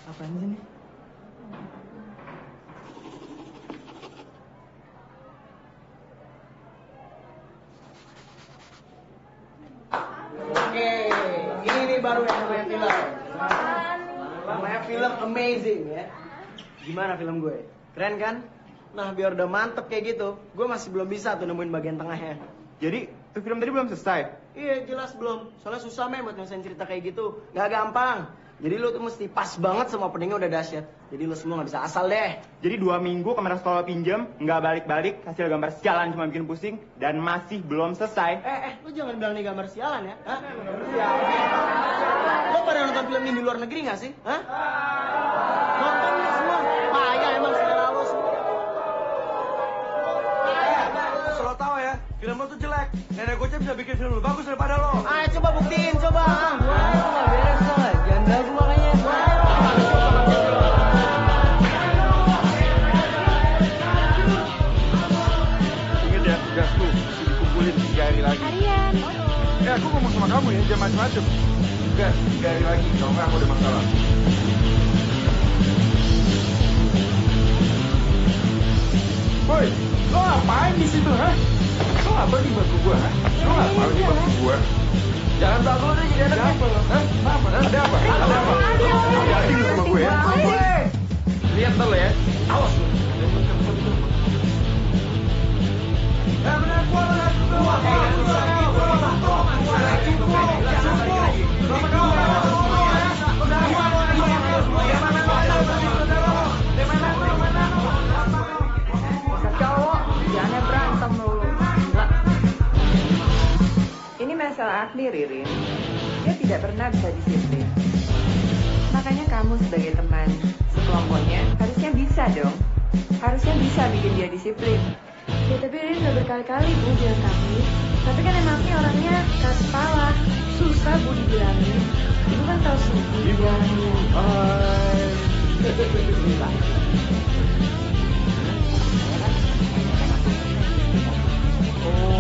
Apaan sih nih? Oke, ini baru yang namanya film. Namanya film amazing ya. Gimana film gue? Keren kan? Nah, biar udah mantep kayak gitu, gue masih belum bisa tuh nemuin bagian tengahnya. Jadi, tuh film tadi belum selesai? Iya, jelas belum. Soalnya susah men buat nyelesain cerita kayak gitu. Gak gampang. Jadi lu tuh mesti pas banget sama openingnya udah dahsyat. Jadi lu semua gak bisa asal deh. Jadi 2 minggu kamera sekolah pinjem, nggak balik-balik, hasil gambar sialan cuma bikin pusing, dan masih belum selesai. Lu jangan bilang nih gambar sialan ya. Hah? Lo pada nonton film ini di luar negeri gak sih? Hah? Nonton lu semua. Payah emang selera lo semua. Solo tau ya, film lo tuh jelek. Nenek gocap bisa bikin film lebih bagus daripada lo. Ayo coba buktiin, coba. Itu gak beres tau gak? Jangan ganggu makanya. Ingat ya, tugas tuh mesti dikumpulin 3 hari lagi. Harian. Aku ngomong sama kamu ya, jangan macem-macem. Tugas 3 hari lagi, kalau nggak aku ada masalah. Boy, lo ngapain di situ, ha? Lo nggak pergi bantu gua, ha? Lo nggak mau dibantu gua? Jangan bagus deh jadi anak apa lo? Apa? Ada apa? Ada apa? Hati-hati lu sama gue ya. Lihat ntar lo ya. Awas lo. Cowok, jangan berantem dulu. Ini masalah Agni, Ririn. Dia tidak pernah bisa disiplin. Makanya kamu sebagai teman sekelompoknya harusnya bisa dong. Harusnya bisa bikin dia disiplin. Ya tapi Ririn udah berkali-kali Bu bilang kami. Tapi kan emang Agni orangnya keras kepala. Susah Bu dibilangin. Ibu kan tahu sendiri.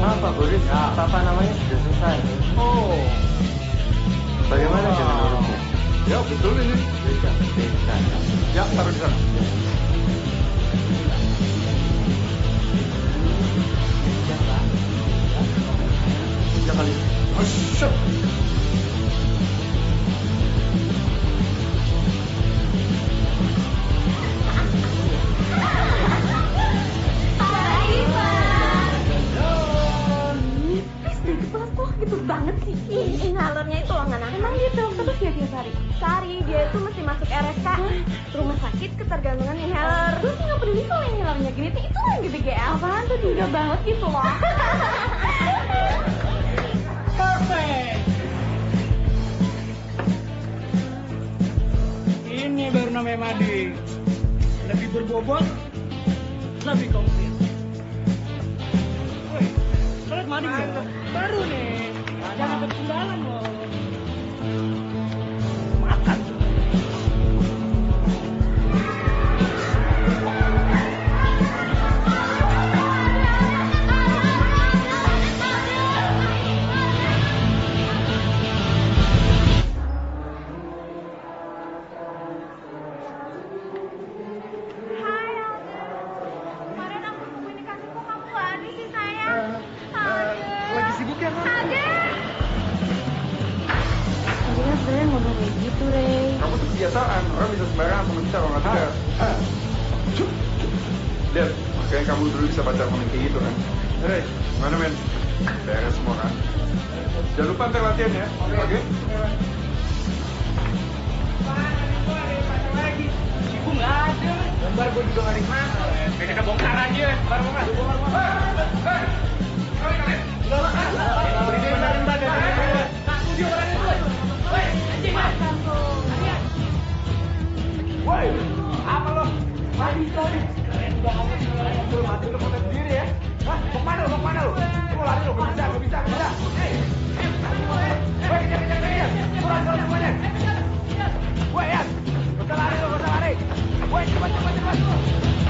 Apa Boris? Papa namanya sudah selesai. Oh. Bagaimana cara urutnya? Ya betul ini. Ya taruh di sana. Ya kali. Asyik. Kok gitu banget sih? Ih, ngalornya itu loh ngana. Emang gitu? Terus dia tiap hari? Sehari dia itu mesti masuk RSK Rumah Sakit Ketergantungan Inhaler. Terus nggak peduli kalau inhalernya gini tuh itu lagi BGL. Apaan tuh juga banget gitu loh. Perfect. Ini baru namanya Madi. Lebih berbobot, lebih komplit. Woi, lihat Madi dong. Baru nih. Jangan ketinggalan loh. Makan tuh. Kebiasaan, orang bisa sembarangan sama kita kalau nggak tugas. Lihat, makanya kamu dulu bisa baca komen kayak gitu kan. Hei, mana men? Beres semua kan? Jangan lupa ntar latihan ya, oke? Ibu nggak ada. Gambar gue juga nggak dimasuk. Mereka bongkar aja. Bongkar. Hei, kalian. Benerin badan. Aku dia orangnya tuh. Hei, anjing mas. Woi, apa lo? Mati tadi. Keren banget. Lu mati lu foto sendiri ya? Hah? Mau kemana lu? Lu mau lari lu? Gak bisa. Hei! Woi, kejar. Kurang semuanya. Woi, ya. Gak usah lari. Woi, cepat.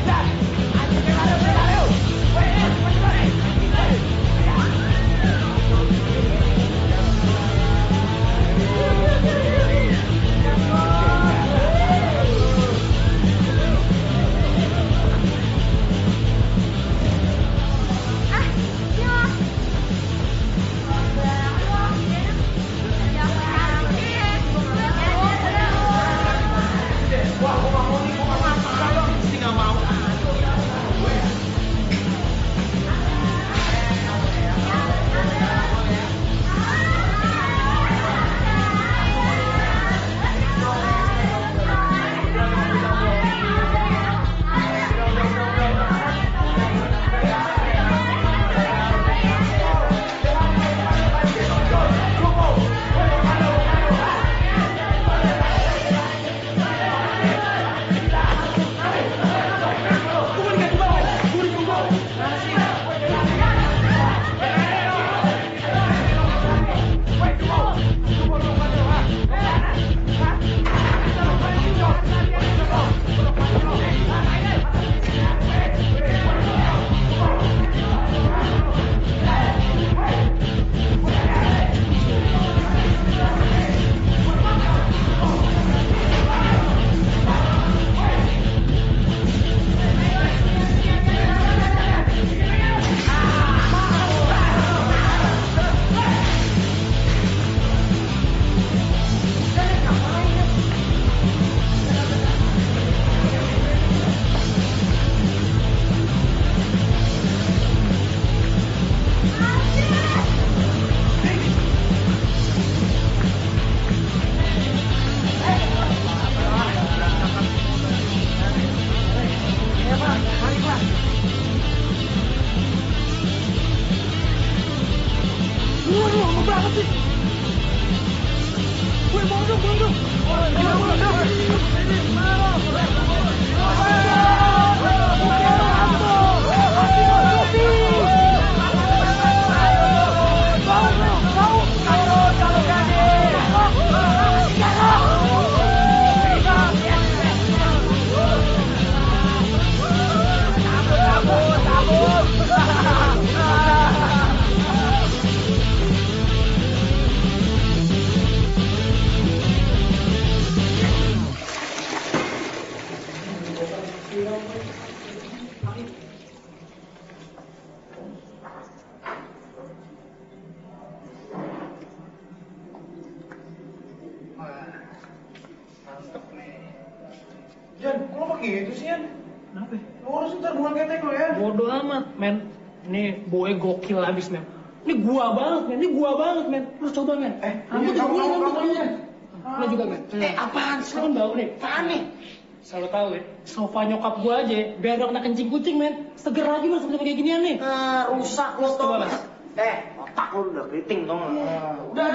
Ya. Anjing lari. Woi, cepat. Jan, kok lo pakai gitu sih, Jan? Kenapa? Lo harus ntar buang ketek lo ya. Bodoh amat, men. Nih, boy gokil abis, men. Ini gua banget, men. Ini gua banget, men. Lu coba, men. Rambut juga gua, rambutnya. Lu juga, men. Apaan sih? Lu kan bau nih. Apaan nih? Selalu tahu ya, sofa nyokap gua aja, biar kena kencing kucing, men. Seger lagi, mas, seperti kayak ginian nih. Rusak lo Coba, tau. mas. Otak lo udah keriting tau gak? Udah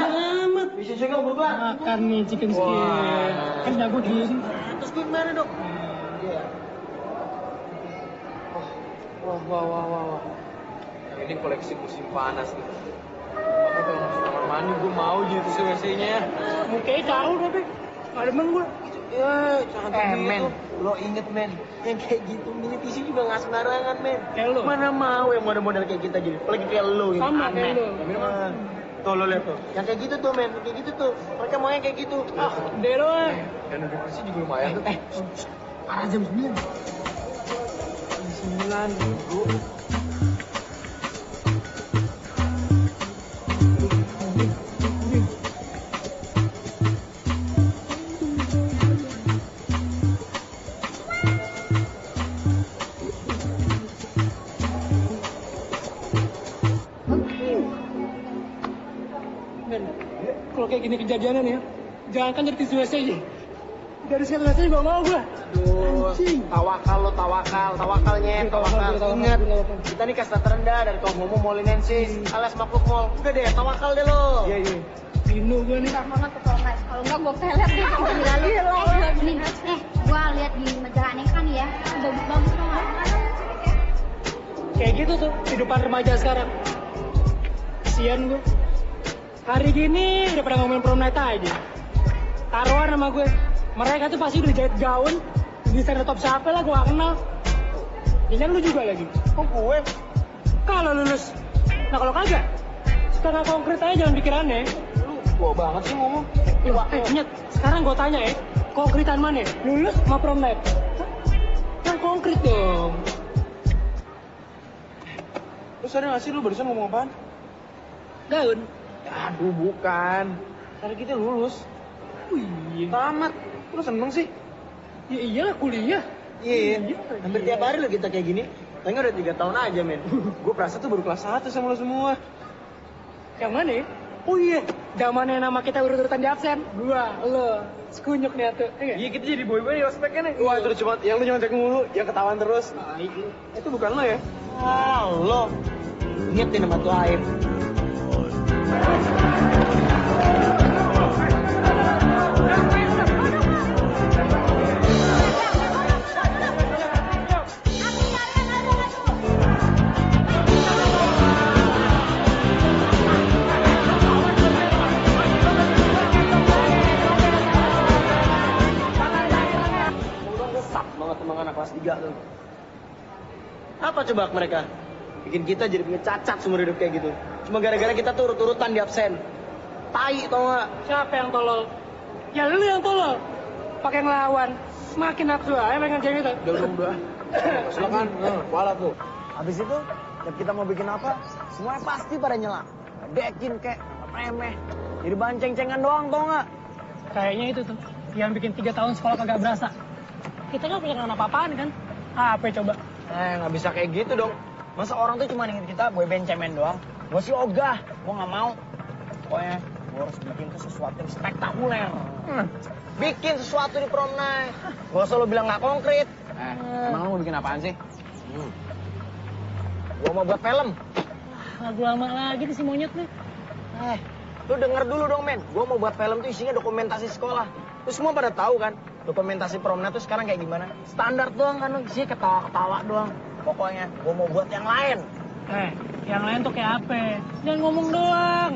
amat. Bisa juga berdua. Makan nih chicken skin. Kan jago gini. Terus gue gimana dong? Wah. Ini koleksi musim panas nih. Makanya kalau masuk kamar mandi gue mau gitu sih WC-nya. Mukanya jauh tapi. Gak demen gua. Ya, jangan gitu. men. Lo inget men, yang kayak gitu mini tisu juga gak sembarangan men. Kayak lo. Mana mau yang model-model kayak kita jadi, apalagi kayak lo gitu. Sama kayak lo. Tuh lo liat tuh, yang kayak gitu tuh men, kayak gitu tuh. Mereka mau yang kayak gitu. Deh lo. Dan udah bersih juga lumayan tuh. Parah jam 9. Jam 9, bro. Men, kalau kayak gini kejadiannya nih ya, jangan kan jadi tisu WC aja. Dari sikat WC juga mau gua. Aduh, tawakal nyet, tawakal. Ingat, kita nih kasta terendah dari kaum homo molinensis, alias makhluk mall. Udah deh, tawakal deh lo. Iya. Pino gua nih. Banget tuh kalau nggak gue pelet deh kalau lalu gue lihat di majalah Aneka nih ya, bagus dong. Kayak gitu tuh kehidupan remaja sekarang. Kasian gua. Hari gini udah pada ngomongin prom night aja. Taruhan sama gue. Mereka tuh pasti udah jahit gaun, desain top siapa lah gue gak kenal. Jangan lu juga lagi. Kok gue? Kalau lulus. Nah kalau kagak, setengah konkret aja jangan pikir aneh. Lu tua banget sih ngomong. Nyet, sekarang gue tanya ya, konkretan mana? Lulus sama prom night? Hah? Yang konkret dong. Lu sadar gak sih lu barusan ngomong apaan? Gaun. Aduh bukan. Hari kita lulus. Wih. Tamat. Lu seneng sih? Ya iyalah kuliah. Iya. Hampir tiap hari lo kita kayak gini. Kayaknya udah 3 tahun aja men. Gue perasa tuh baru kelas 1 sama lo semua. Yang mana ya? Oh iya, zamannya nama kita urut-urutan di absen. Gua, lo, sekunyuk nih tuh. Iya kita jadi boy-boy di ospek kan ya? Wah itu cuma, yang lu cuma cek mulu, yang ketahuan terus. Itu bukan lo ya? Ah lo. Ingat nih nama tuh Aib. Anak kelas 3 tuh. Apa coba mereka? Bikin kita jadi punya cacat seumur hidup kayak gitu. Cuma gara-gara kita tuh urut-urutan di absen. Tai tau gak? Siapa yang tolol? Ya lu yang tolol. Pakai ngelawan. Semakin nafsu aja pengen cewek itu. Udah. Silakan. Wala tuh. Habis itu, tiap kita mau bikin apa, semuanya pasti pada nyela. Dekin kek, remeh. Jadi bahan ceng-cengan doang tau gak? Kayaknya itu tuh. Yang bikin 3 tahun sekolah kagak berasa. Kita nggak punya kenal apa-apaan kan? Apa coba? Nggak bisa kayak gitu dong. Masa orang tuh cuma inget kita boyband cemen doang? Gue sih ogah, gue nggak mau. Pokoknya gue harus bikin tuh sesuatu yang spektakuler. Bikin sesuatu di prom night. Gak usah lo bilang nggak konkret. Emang lo mau bikin apaan sih? Gue mau buat film. Lagu lama lagi nih si monyet nih. Lu denger dulu dong men. Gue mau buat film tuh isinya dokumentasi sekolah. Lu semua pada tahu kan, dokumentasi promnya tuh sekarang kayak gimana? Standar doang kan, sih ketawa-ketawa doang. Pokoknya, gue mau buat yang lain. Yang lain tuh kayak apa? Jangan ngomong doang.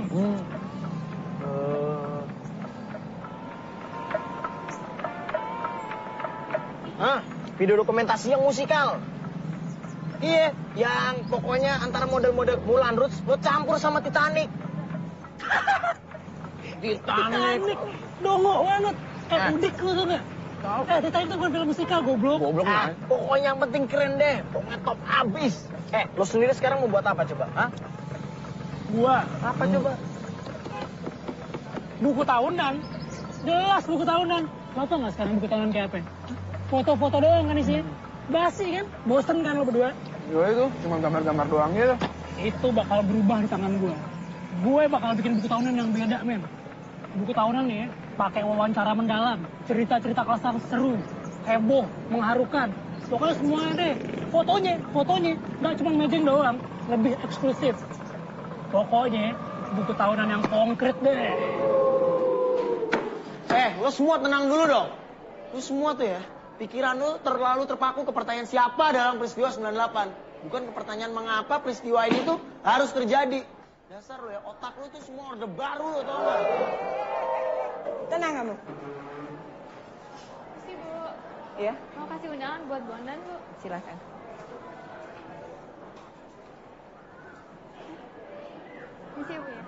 Video dokumentasi yang musikal. Iya, yang pokoknya antara model-model Moulin Rouge lo campur sama Titanic. Titanic. Dongo banget. Udik lu tuh gak? Titanic tuh bukan film musikal, goblok. Pokoknya yang penting keren deh. Pokoknya top abis. Lo sendiri sekarang mau buat apa coba? Gua. Apa coba? Buku tahunan. Jelas buku tahunan. Lo tau gak sekarang buku tahunan kayak apa? Foto-foto doang kan isinya. Basi kan? Bosen kan lo berdua? Ya itu, cuma gambar-gambar doang gitu. Itu bakal berubah di tangan gue. Gue bakal bikin buku tahunan yang beda, men. Buku tahunan nih, pakai wawancara mendalam, cerita-cerita kelas yang seru, heboh, mengharukan. Pokoknya semuanya deh. Fotonya, nggak cuma matching doang, lebih eksklusif. Pokoknya buku tahunan yang konkret deh. Lo semua tenang dulu dong. Lo semua tuh ya, pikiran lo terlalu terpaku ke pertanyaan siapa dalam peristiwa 98. Bukan ke pertanyaan mengapa peristiwa ini tuh harus terjadi. Dasar lo ya, otak lo tuh semua orde baru lo, tau gak? Tenang kamu. Sih, Bu. Ya, Mau kasih undangan buat Bondan, Bu. silakan. Misi, Bu ya.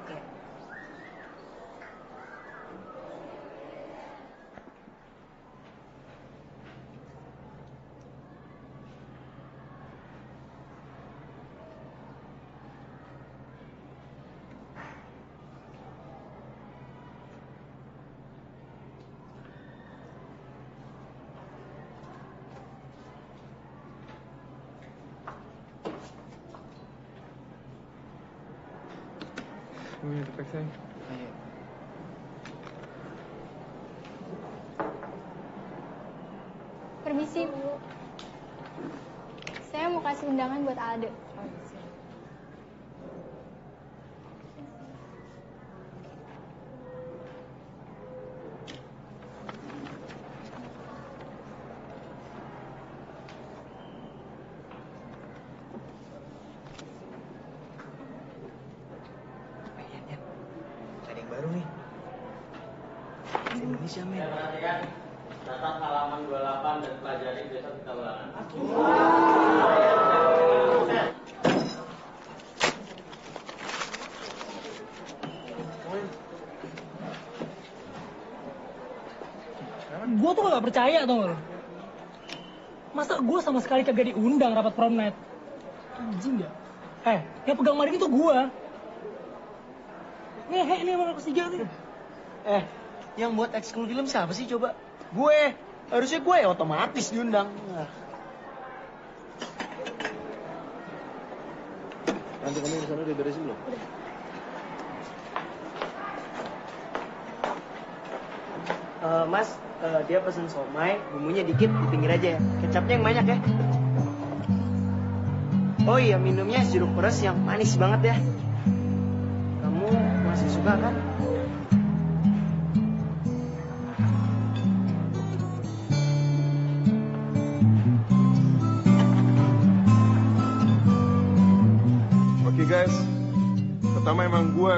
Permisi, Bu. Saya mau kasih undangan buat Alde. Ada yang baru nih. Indonesia, men. Perhatikan, catat halaman 28 dan pelajari besok kita ulangan. Gue tuh gak percaya tau gak lo. Masa gue sama sekali kagak diundang rapat prom night? Anjing ya. Yang pegang maring itu gue. Ngehe nih sama kelas 3 nih. Yang buat ekskul film siapa sih coba? Gue. Harusnya gue ya otomatis diundang. Nanti kamu di sana udah beresin belum? Mas, dia pesen somai, bumbunya dikit, di pinggir aja ya. Kecapnya yang banyak ya. Oh iya, minumnya jeruk peres yang manis banget ya. Kamu masih suka kan? Oke guys, pertama emang gue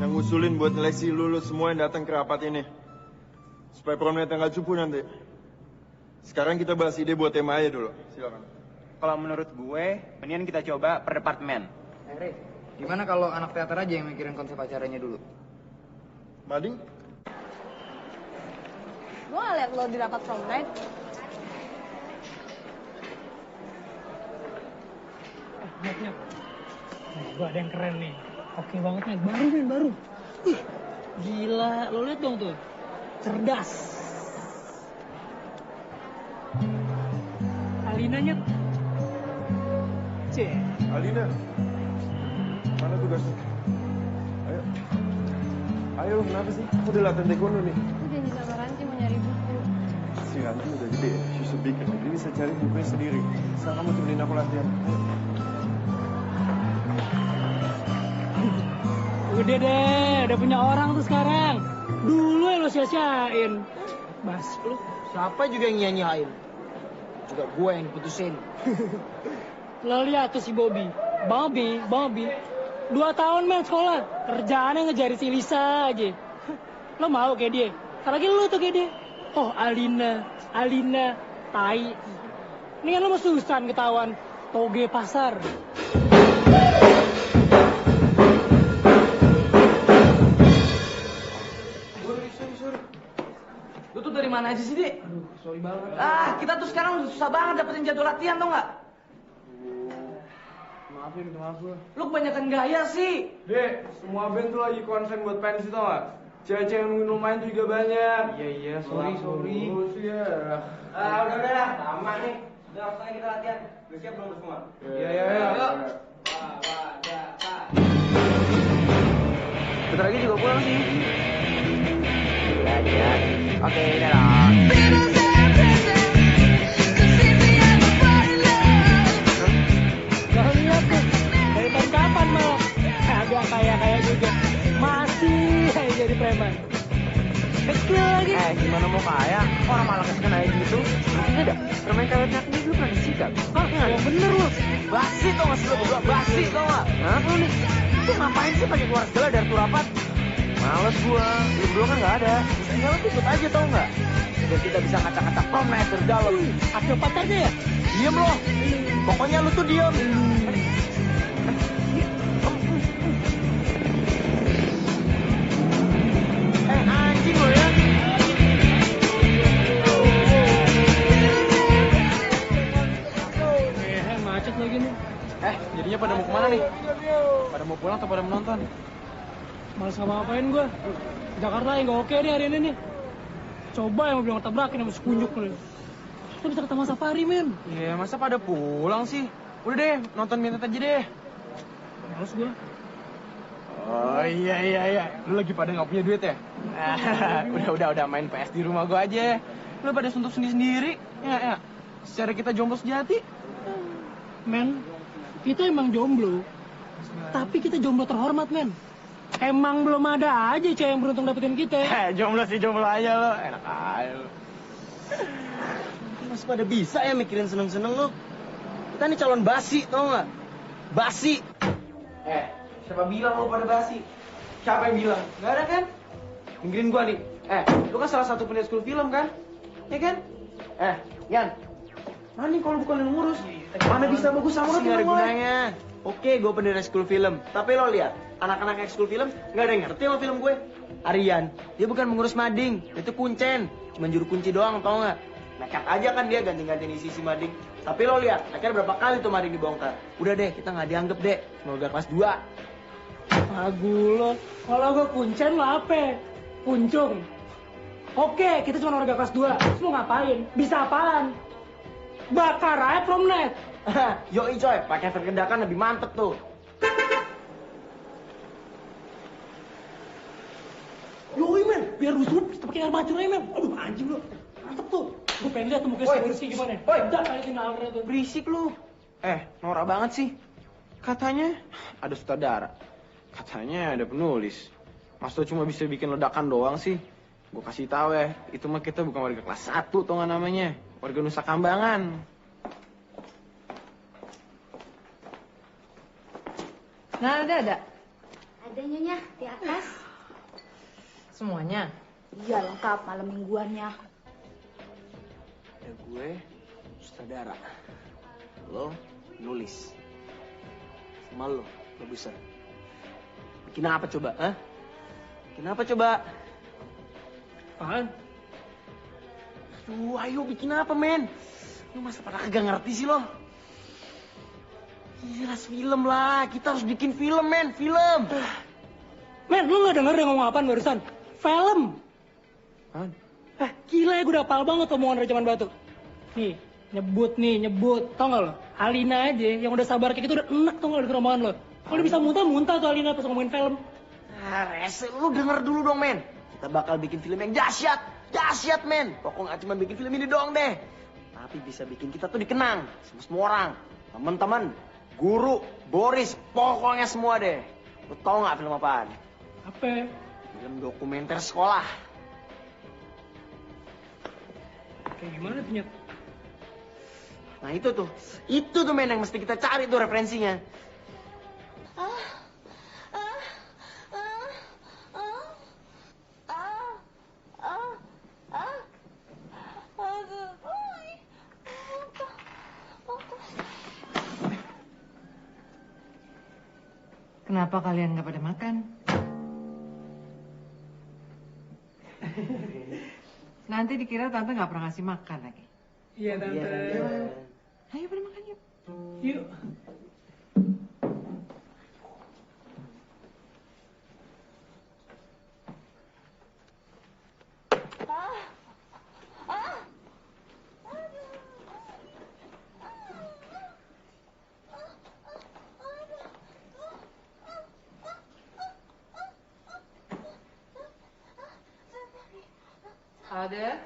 yang ngusulin buat seleksi lulus semua yang datang ke rapat ini. Supaya prom night nggak cupu nanti. Sekarang kita bahas ide buat tema aja dulu, silakan. Kalau menurut gue, mendingan kita coba per departemen. Riz, gimana kalau anak teater aja yang mikirin konsep acaranya dulu? Mading? Gue gak liat lo di rapat prom night. Lihat. Gue ada yang keren nih. Oke banget nih, baru. Wih, gila, lo liat dong tuh. Cerdas. Alinanya. Alina, mana tugasnya? Ayo, kenapa sih? Aku udah latihan taekwondo nih. Gue janji sama Ranti mau nyari buku. Si Ranti udah gede ya, she's a big kid. Dia bisa cari bukunya sendiri. Sekarang kamu temenin aku latihan. Udah deh, udah punya orang tuh sekarang. Dulu ya lo sia-siain. Bas, lu. Siapa juga yang nyanyiin? Juga gue yang diputusin. Lo lihat tuh si Bobby. Bobby. 2 tahun men sekolah. Kerjaannya ngejar si Lisa aja. Lo mau kayak dia? Apalagi lu tuh kayak dia. Oh, Alina. Tai. Ini kan lo mau Susan ketahuan. Toge pasar. Sorry. Lu tuh dari mana aja sih, Dek? Aduh, sorry banget. Kita tuh sekarang susah banget dapetin jadwal latihan, tau nggak? Minta maaf gue. Lu kebanyakan gaya sih. Dek, semua band tuh lagi konsen buat pensi tau gak? Cewek-cewek yang nungguin lumayan tuh juga banyak. Iya, sorry. Terus ya. Udah, sama nih. Udah, langsung aja kita latihan. Udah siap belum semua? Iya. Bentar lagi juga pulang sih. Oke, dadah. Gak lihat tuh. Dari tahun kapan malah. Agak kaya juga. Masih aja jadi preman. Kecil lagi. Gimana mau kaya? Orang malah kesukaan aja gitu. Ngerti gak? Permain kawetnya ini dulu pernah disikat. Yang bener lu. Basi tau gak sih lu berdua? Basi tau gak? Hah? Lu nih. Lu ngapain sih pakai keluar segala dari turapat? Males gua. Lu berdua kan gak ada. Mestinya lu ikut aja tau gak? Biar kita bisa ngacak-ngacak prom naik dari dalam. Ada pacarnya ya? Diem lo. Pokoknya lu tuh diem. Anjing lo ya. Macet lagi nih. Jadinya pada mau kemana nih? Pada mau pulang atau pada menonton? Males ngapain gue. Jakarta yang gak oke nih hari ini nih. Coba yang mobil ngetabrakin sama sekunjuk nih. Kita bisa ketemu safari, men. Iya, masa pada pulang sih? Udah deh, nonton Mintet aja deh. Males gue. Oh iya. Lu lagi pada nggak punya duit ya? Udah main PS di rumah gua aja. Lu pada suntuk sendiri. Ya. Secara kita jomblo sejati. Men, kita emang jomblo. Tapi kita jomblo terhormat, men. Emang belum ada aja cewek yang beruntung dapetin kita. Jomblo aja lo. Enak aja lo. Masih pada bisa ya mikirin seneng-seneng lu. Kita nih calon basi, tau gak? Basi. Siapa bilang lo pada basi? Siapa yang bilang? Gak ada kan? Dengerin gua nih. Lu kan salah satu pendiri school film kan? Ya kan? Yan. Mana kalau bukan yang ngurus? Mana bisa bagus sama Gak ada gunanya. Oke, gue pendiri school film. Tapi lo lihat, anak-anak school film gak ada yang ngerti sama film gue. Aryan, dia bukan mengurus mading, itu kuncen. Cuma juru kunci doang, tau gak? Nekat aja kan dia ganti-gantiin isi mading. Tapi lo lihat, akhirnya berapa kali tuh mading dibongkar. Udah deh, kita gak dianggap deh. Semoga kelas 2. Lagu lo, kalau gue kuncen lo apa? Puncung. Oke, kita cuma warga kelas 2. Terus mau ngapain? Bisa apaan? Bakar aja promnet. Yoi coy, pakai efek ledakan lebih mantep tuh. Yoi men, biar rusuh kita pakai air mancur aja men. Aduh anjing lo, mantep tuh. Gue pengen lihat tuh mukanya si Rizky gimana. Udah kayak tinggal tuh. Berisik lu. Norak banget sih. Katanya ada sutradara. Katanya ada penulis. Mas tuh cuma bisa bikin ledakan doang sih. Gue kasih tahu ya, itu mah kita bukan warga kelas 1 tau gak namanya. Warga Nusa Kambangan. Nah, ada. Ada nyonya di atas. Semuanya. Iya lengkap malam mingguannya. Ada gue, sutradara. Lo nulis. Sama lo, produser. Bikin apa coba, hah? Bikin apa coba? Apaan? Ayo bikin apa, men? Lu masa pada kagak ngerti sih lo? Jelas film lah, kita harus bikin film, men, film. Men, lu gak denger dia ngomong apaan barusan? Film. Gila ya, gue udah hafal banget omongan dari zaman batu. Nih, nyebut. Tau gak lo? Alina aja, yang udah sabar kayak gitu udah enak tau gak denger omongan lo. Kalau dia bisa muntah tuh Alina pas ngomongin film. Rese, lu denger dulu dong, men. Kita bakal bikin film yang dahsyat. Dahsyat, men. Pokoknya gak cuma bikin film ini doang deh. Tapi bisa bikin kita tuh dikenang sama semua orang. Teman-teman, guru, Boris, pokoknya semua deh. Lu tau gak film apaan? Apa? Film dokumenter sekolah. Kayak gimana tuh, Nyet? Nah itu tuh men yang mesti kita cari tuh referensinya. Kenapa kalian nggak pada makan? Nanti dikira tante nggak pernah ngasih makan lagi. Iya, Tante. Ayo pada makan yuk. Yuk. Ada?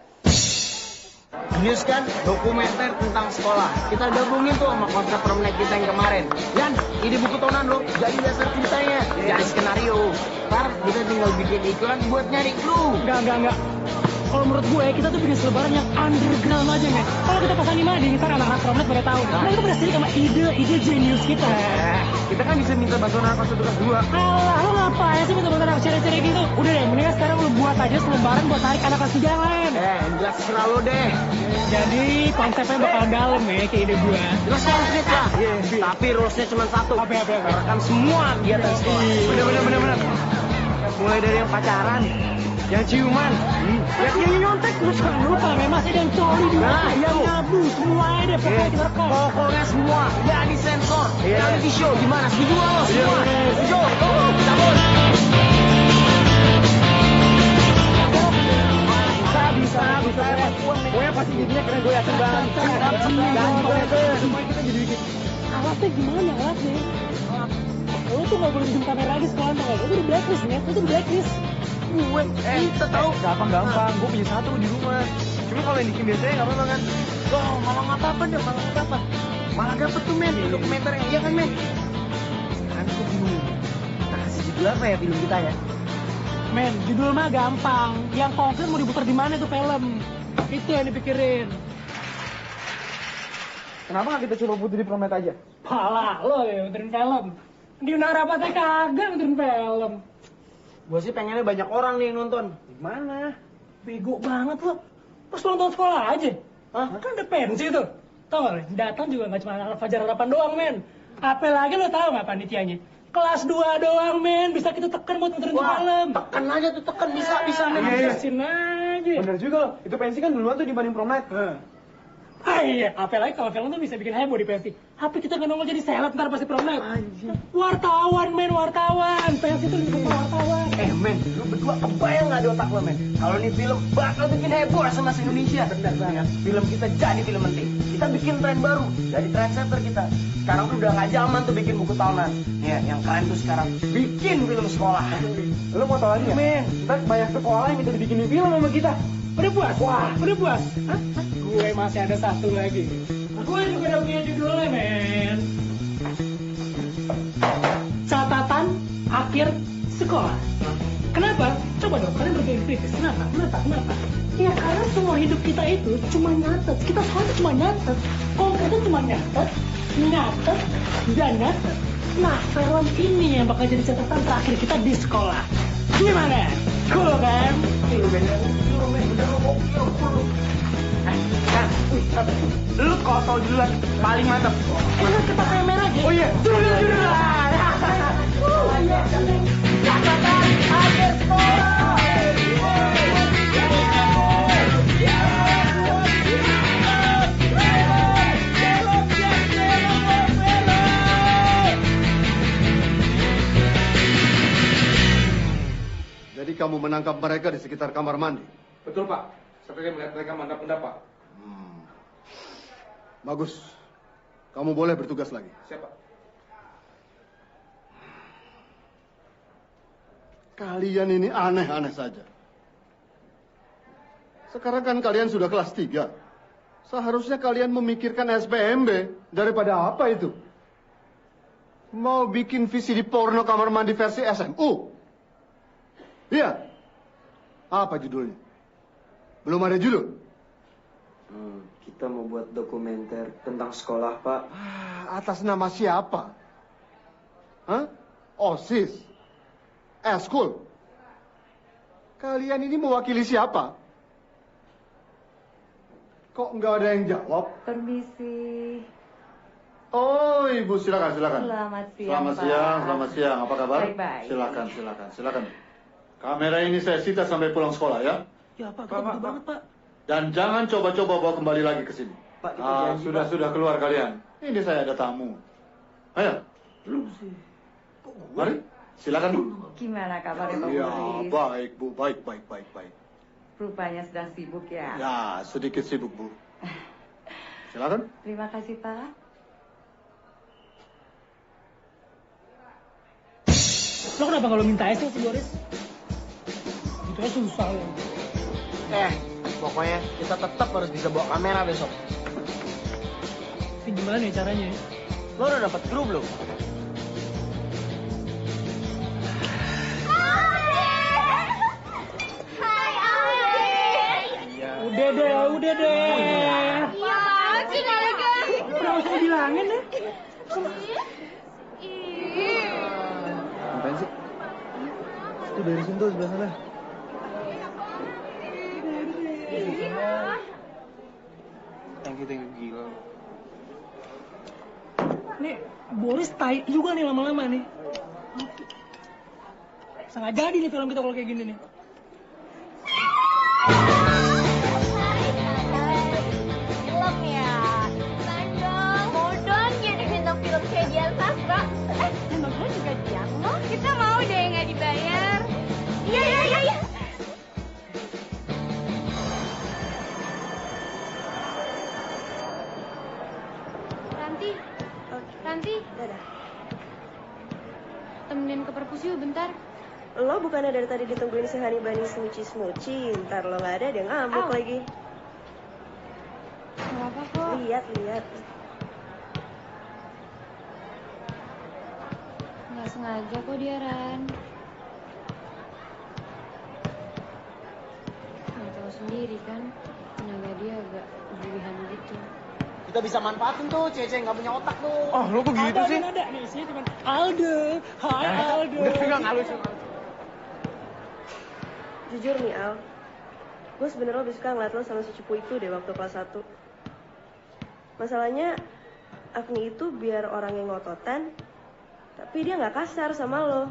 News kan, dokumenter tentang sekolah. Kita gabungin tuh sama konsep prom night kita yang kemarin. Yan, ide buku tahunan lo, jadi dasar ceritanya, jadi skenario. Ntar kita tinggal bikin iklan buat nyari clue. Enggak. Kalau menurut gue, kita tuh bikin selebaran yang underground aja, men. Kalau kita pasang di Mading, ntar anak-anak prom night pada tahu. Nah, itu pada sini sama ide genius kita. Kita kan bisa minta bantuan anak kelas 1 kelas 2. Alah, lo ngapain sih minta bantuan anak cere-cere gitu? Udah deh, mendingan sekarang lo buat aja selebaran buat tarik anak kelas 3 yang lain. Jelas serah lo deh. Jadi konsepnya bakal dalam ya, kayak ide gue. Jelas konsep lah. Tapi rulesnya cuma satu. Apa? Rekam semua kegiatan sekolah. Bener. Mulai dari yang pacaran, yang ciuman, yang nyontek, terus kan lupa, memang masih ada yang coli juga. Yang nyabu, semuanya deh, pokoknya kita rekam. Pokoknya semua, jadi sensor, reality show, gimana? Setuju lo semua? Setuju? Cabut! Bisa. Pokoknya pasti jadinya keren, gue yakin banget. Semuanya kita jadi bikin. Alatnya gimana alatnya? Lo tuh gak boleh bikin kamera lagi sekolah, tau gak? Lo tuh di blacklist, Net. Lo tuh di blacklist. Kita tahu. gampang. Gue punya satu di rumah. Cuma kalau yang bikin biasanya nggak apa-apa kan? Malah nggak apa-apa deh, malah dapet tuh men, dokumenternya, iya kan men? Sekarang gue bingung, kita kasih judul apa ya film kita ya? Men, judul mah gampang. Yang konkret mau diputar di mana tuh film? Itu yang dipikirin. Kenapa nggak kita coba putih di prom night aja? Pala, lo ya muterin film. Di Unang Rapatnya kagak muterin film. Gue sih pengennya banyak orang nih yang nonton. Gimana? Bego banget lo. Pas nonton sekolah aja. Hah? Kan ada pensi tuh. Tau gak lo? Datang juga gak cuma anak Fajar Harapan doang, men. Apalagi lo tau gak panitianya? Kelas 2 doang, men. Bisa kita tekan buat muterin film. Tekan aja tuh, bisa men. Habisin aja. Bener juga loh. Itu pensi kan duluan tuh dibanding prom night. Iya, apalagi kalau film tuh bisa bikin heboh di pensi. Tapi kita nggak nongol jadi seleb ntar pasti prom night. Wartawan, men, wartawan. Pensi tuh lebih wartawan. Men, lu berdua kebayang nggak di otak lo, men? Kalau nih film bakal bikin heboh sama Indonesia. Bener banget. Film kita jadi film penting. Kita bikin tren baru, jadi trendsetter kita. Sekarang tuh udah nggak zaman tuh bikin buku tahunan. Ya, yang keren tuh sekarang bikin film sekolah. Lu mau tau lagi ya? Men, ntar banyak sekolah yang minta dibikinin film sama kita. Udah puas? Udah puas? Hah? Gue masih ada satu lagi. Gue juga udah punya judulnya, men. Catatan akhir sekolah. Kenapa? Coba dong, kalian berpikir kritis. Kenapa? Ya karena semua hidup kita itu cuma nyatet. Kita sekolah cuma nyatet. Konkretnya cuma nyatet, dan nyatet. Nah, film ini yang bakal jadi catatan terakhir kita di sekolah. Gimana? Cool kan? Lu kalau tau duluan paling mantep. Kita kamera aja. Oh iya, judul. Catatan akhir sekolah. Jadi kamu menangkap mereka di sekitar kamar mandi? Betul, Pak. Saya melihat mereka mantap-mantap, Pak. Bagus. Kamu boleh bertugas lagi. Siapa? Kalian ini aneh-aneh saja. Sekarang kan kalian sudah kelas 3. Seharusnya kalian memikirkan SPMB. Daripada apa itu? Mau bikin VCD porno kamar mandi versi SMU? Iya. Apa judulnya? Belum ada judul? Kita mau buat dokumenter tentang sekolah, Pak. Atas nama siapa? Hah? OSIS? Eskul? Kalian ini mewakili siapa? Kok nggak ada yang jawab? Permisi. Oh, Ibu, silakan. Selamat siang, Pak. Selamat siang. Apa kabar? Baik-baik. Silakan. Kamera ini saya sita sampai pulang sekolah ya. Ya Pak, kita butuh banget Pak. Dan jangan coba-coba bawa kembali lagi ke sini. Pak, kita janji, Pak. Sudah keluar kalian. Ini saya ada tamu. Ayo. Belum sih. Mari, silakan Bu. Gimana kabarnya Pak Ya, Boris? baik Bu, baik. Rupanya sedang sibuk ya? Ya, sedikit sibuk Bu. Silakan. Terima kasih Pak. Lo kenapa kalau minta es sih, Boris? Gitu aja susah ya. Pokoknya kita tetap harus bisa bawa kamera besok. Tapi gimana ya caranya? Lo udah dapat kru belum? Udah deh. Iya banget sih mereka. Udah usah bilangin deh. Ngapain sih? Itu dari sini tuh sebelah sana. Thank you gila. Nih, Boris tai juga nih lama-lama nih. Sangat jadi nih film kita kalau kayak gini nih. Film ya. Bandung, mau dong jadi bintang film kayak Dian Sastra. Emangnya juga dia mau? Kita mau deh nggak dibayar. Iya. Ranti, dadah. Temenin ke perpus yuk bentar. Lo bukannya dari tadi ditungguin si Hani Bani smuci-smuci. Ntar lo nggak ada, dia ngamuk lagi. Gak apa kok. Lihat. Nggak sengaja kok dia, Ran. Nggak tahu sendiri kan, tenaga dia agak berlebihan gitu. Kita bisa manfaatin tuh cewek nggak punya otak tuh. Oh, lo kok gitu sih? Ada nih, sini teman. Aldo. Hai Aldo. Udah nggak lucu. Jujur nih Al, gue sebenarnya lebih suka ngeliat lo sama si Cupu itu deh waktu kelas 1. Masalahnya Agni itu biar orang yang ngototan, tapi dia nggak kasar sama lo.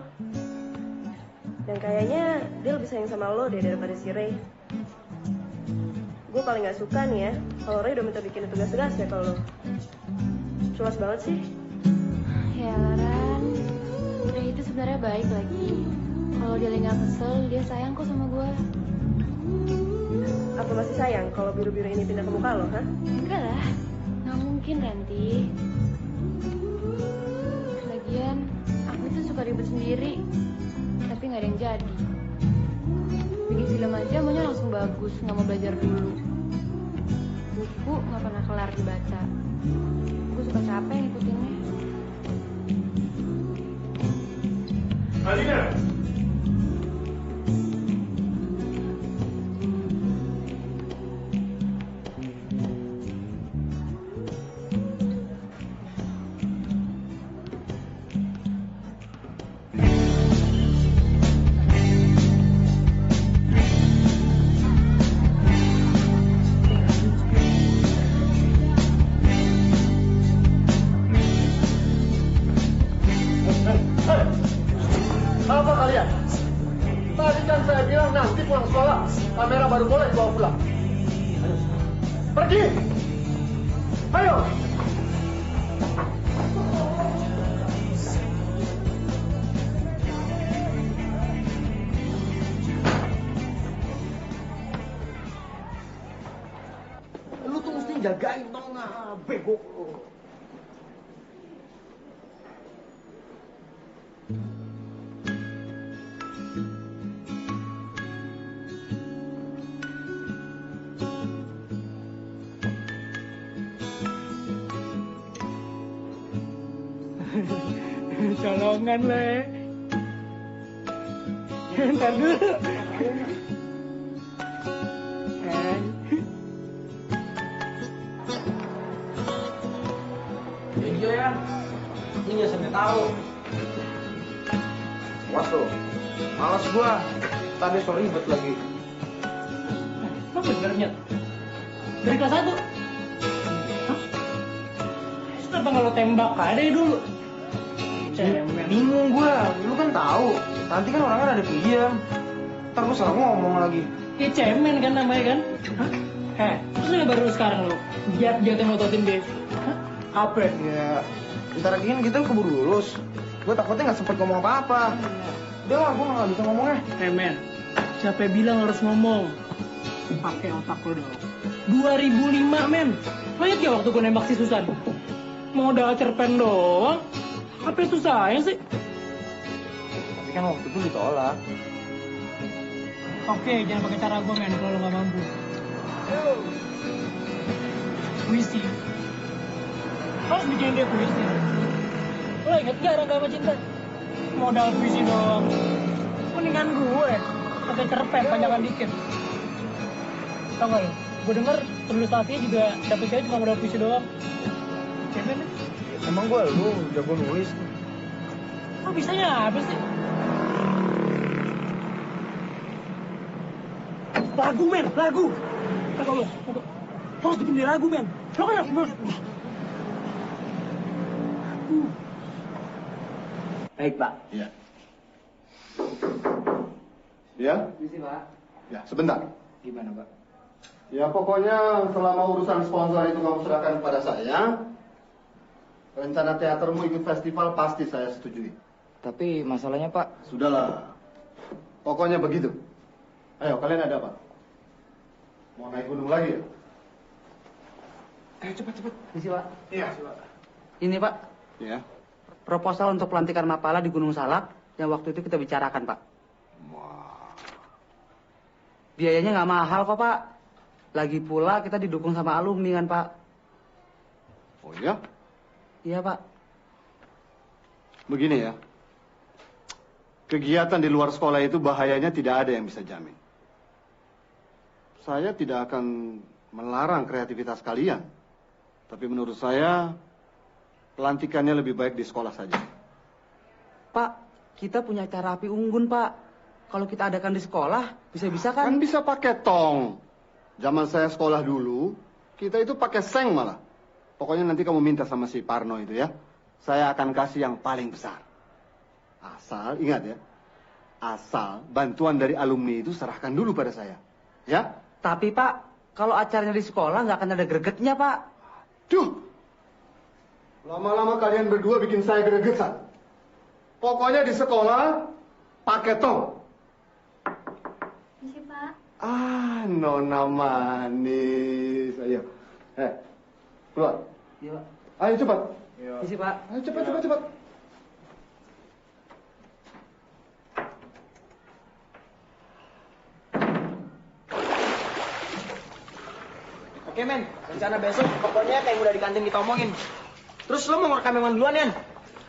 Dan kayaknya dia lebih sayang sama lo deh daripada si Ray. Gue paling nggak suka nih ya, kalau Ray udah minta bikin tugas-tugas ya kalau lo. Culas banget sih. Ya Ran, Ray itu sebenarnya baik lagi. Kalau dia lagi nggak kesel, dia sayang kok sama gue. Apa masih sayang kalau biru-biru ini pindah ke muka lo, ha? Enggak lah, nggak mungkin Ranti. Lagian, aku tuh suka ribet sendiri, tapi nggak ada yang jadi. Bikin film aja maunya langsung bagus, nggak mau belajar dulu. Buku nggak pernah kelar dibaca. Gue suka capek ngikutinnya. Alina! Apa kalian? Tadi kan saya bilang nanti pulang sekolah, kamera baru boleh dibawa pulang. Ayo, pergi! Ayo! Lu tuh mesti jagain tau nggak, bego. Colongan le. Ntar dulu. buktinya sampai tahu. Was lo. Males gua. Tadi so ribet lagi. Lo benernya? Dari kelas 1? Hah? Kenapa nggak lo tembak aja dulu? Cemen. Bingung gua. Lu kan tahu. Nanti kan orangnya ada diam. Ntar gua salah ngomong lagi. Ya cemen kan namanya kan? Hah? Terus ini baru sekarang lo giat-giat yang ngototin dia. Hah? Apa? Ya, ntar lagi kan kita keburu lulus. Gua takutnya nggak sempet ngomong apa-apa. Udah lah, gua nggak bisa ngomongnya. Men, siapa yang bilang harus ngomong? Pakai otak lo dong. 2005 men. Lo inget gak waktu gue nembak si Susan? Modal cerpen doang. Apa yang susahnya sih? Tapi kan waktu itu ditolak. Oke, jangan pakai cara gue men kalau lo gak mampu. Puisi. Lo harus bikin dia puisi. Lo inget gak Ragama Cinta? Modal puisi doang. Mendingan gue pakai cerpen panjangan dikit. Tau gak lo? Gue denger penulis aslinya juga dapet cewek cuma modal puisi doang. Cemen ya? Emang gua lu jago nulis. Kok bisanya apa sih? Lagu men, lagu. Kata lo harus bikin dia lagu men. Lo kan harus. Baik, Pak. Iya. Ya? Misi, Pak. Ya, sebentar. Gimana, Pak? Ya, pokoknya selama urusan sponsor itu kamu serahkan kepada saya, rencana teatermu ikut festival pasti saya setujui. Tapi masalahnya, Pak. Sudahlah. Pokoknya begitu. Ayo, kalian ada apa? Mau naik gunung lagi ya? Ayo, cepat. Misi, Pak. Iya. Ini, Pak. Ya. Proposal untuk pelantikan Mapala di Gunung Salak yang waktu itu kita bicarakan, Pak. Biayanya nggak mahal kok, Pak. Lagi pula kita didukung sama alumni kan, Pak. Oh iya? Iya, Pak. Begini ya. Kegiatan di luar sekolah itu bahayanya tidak ada yang bisa jamin. Saya tidak akan melarang kreativitas kalian. Tapi menurut saya, pelantikannya lebih baik di sekolah saja. Pak, kita punya cara api unggun, Pak. Kalau kita adakan di sekolah, bisa-bisa kan? Kan bisa pakai tong. Zaman saya sekolah dulu, kita itu pakai seng malah. Pokoknya nanti kamu minta sama si Parno itu ya. Saya akan kasih yang paling besar. Asal, ingat ya. Asal bantuan dari alumni itu serahkan dulu pada saya. Ya? Tapi, Pak, kalau acaranya di sekolah nggak akan ada gregetnya, Pak. Duh! Lama-lama kalian berdua bikin saya gregetan. Pokoknya di sekolah, pakai tong. Misi, Pak. Ah, nona manis. Ayo. Keluar. Iya, Pak. Ayo cepat. Misi, Pak. Ayo cepat. Oke, men. Rencana besok pokoknya kayak udah di kantin kita omongin. Terus lo mau ngerekam yang mana duluan, Yan?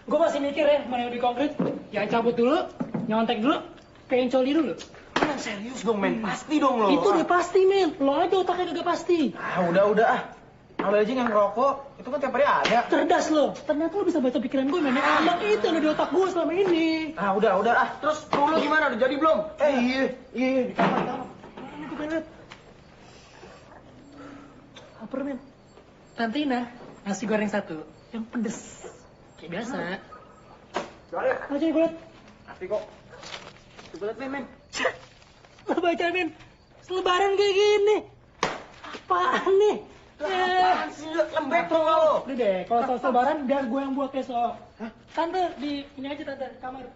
Gue masih mikir ya mana yang lebih konkret. Yang cabut dulu, nyontek dulu, kayak yang coli dulu. Yang serius dong, men. Pasti dong lo. Itu udah pasti, men. Lo aja otaknya kagak pasti. Ah, udah ah. Kalau aja yang ngerokok, itu kan tiap hari ada. Cerdas lo. Ternyata lo bisa baca pikiran gue, men. Emang itu yang ada di otak gue selama ini. Ah, udah ah. Terus lo gimana? Udah jadi belum? Iya. Di kamar. Ini gue pengen liat. Lapar, men. Tantina, nasi goreng satu. Yang pedes. Kayak biasa. Sorry. Aja gue liat. Tapi kok. Coba liat, men. Lo baca, men. Selebaran kayak gini. Apaan nih? Apaan sih? Lembek dong lo. Udah deh, kalau soal selebaran biar gue yang buat besok. Tante, di ini aja tante, kamar.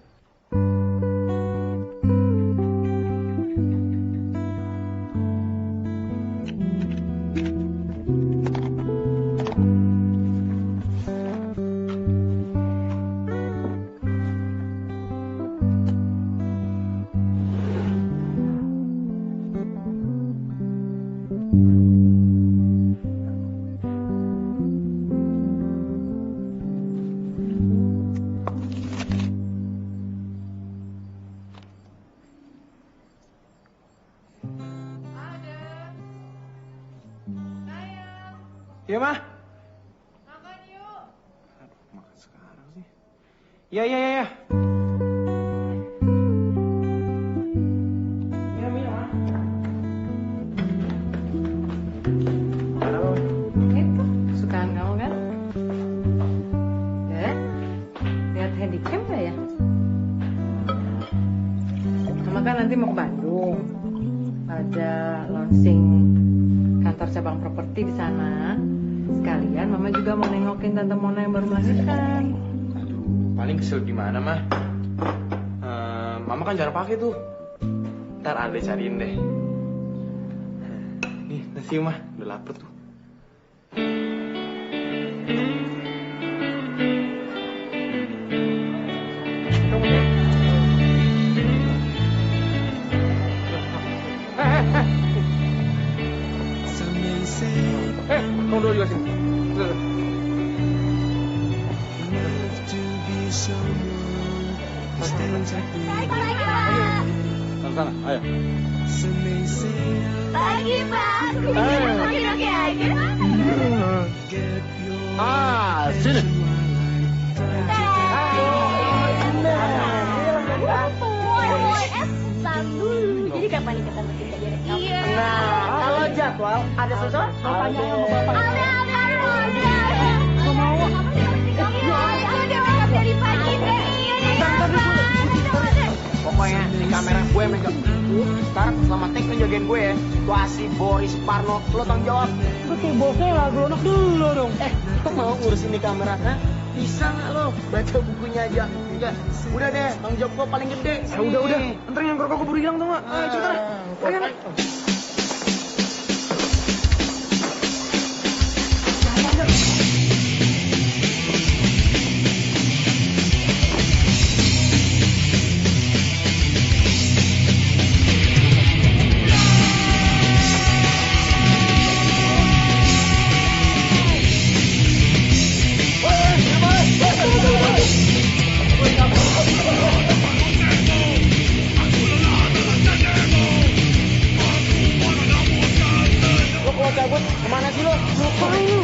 Iya, Mah? Makan yuk. Makan sekarang sih. Iya. Iya, Mia, Ma. Itu kesukaan kamu kan? Ya? Lihat handycam nggak ya? Mama kan nanti mau ke Bandung. Ada launching kantor cabang properti di sana. Sekalian Mama juga mau nengokin Tante Mona yang baru melahirkan. Paling kesel gimana, Mah? Mama kan jarang pakai tuh. Ntar Ade cariin deh. Nih, nasi Mah. Udah lapar tuh. Kamu dulu juga sini. Sana, ayo. Pagi, Pak. Oke aja. Sini. Jadi kapan nih kita bikin kajian? Iya. Nah, kalau jadwal ada sesuatu, tanya sama bapak. Dari pagi deh. Pokoknya di kamera gue megang. Sekarang selama take lo jagain gue ya. Situasi Boris Parno, lo tanggung jawab. Lu kayak bosnya lah, gue anak dulu dong. Lo mau ngurusin di kamera, ha? Bisa nggak lo? Baca bukunya aja. Enggak. Udah deh, tanggung jawab gue paling gede. Ya udah. Ntar yang rokok keburu hilang tuh, Mak. Ayo, cepetan. Cabut kemana sih lo? Ngapain lu?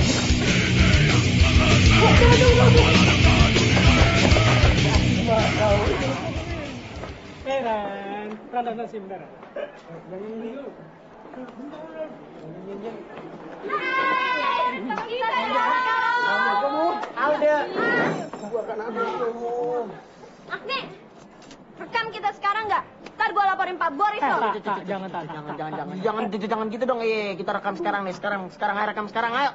Ran, nasi bentar. Alda. Gua akan ambil kamu. Agni, rekam kita sekarang nggak? Ntar gua laporin Pak Boris loh. Jangan gitu dong. Kita rekam sekarang nih. Sekarang ayo rekam sekarang. Ayo.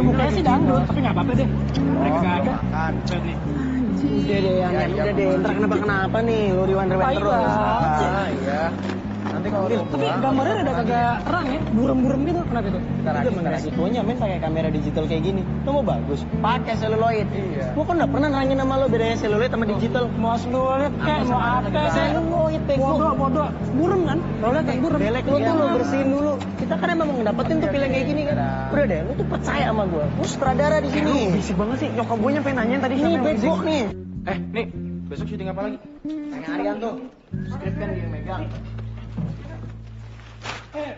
Mukanya sih dangdut, tapi nggak apa-apa deh. Mereka nggak ada. Udah deh. Ntar kenapa nih? Lu riwan-riwan terus. Iya. Nanti kalau tapi gambarnya ada kagak terang ya, burem-burem gitu. Kenapa itu? Zaman resikonya men pakai kamera digital kayak gini. Lo mau bagus, pakai seluloid. Iya. Gua kan nggak pernah nanya nama lo bedanya seluloid sama digital. Mau seluloid kayak mau apa? Seluloid bodoh. Burem kan? Lo lihat kayak burem. Belek lo tuh lo bersihin dulu. Kita kan emang mau ngedapetin tuh film kayak gini kan. Udah deh, lo tuh percaya sama gua. Gua sutradara di sini. Bisik banget sih. Nyokap gue nyampe nanya tadi Ini bego nih. Nih, besok syuting apa lagi? Tanya Aryan tuh. Skrip kan dia megang.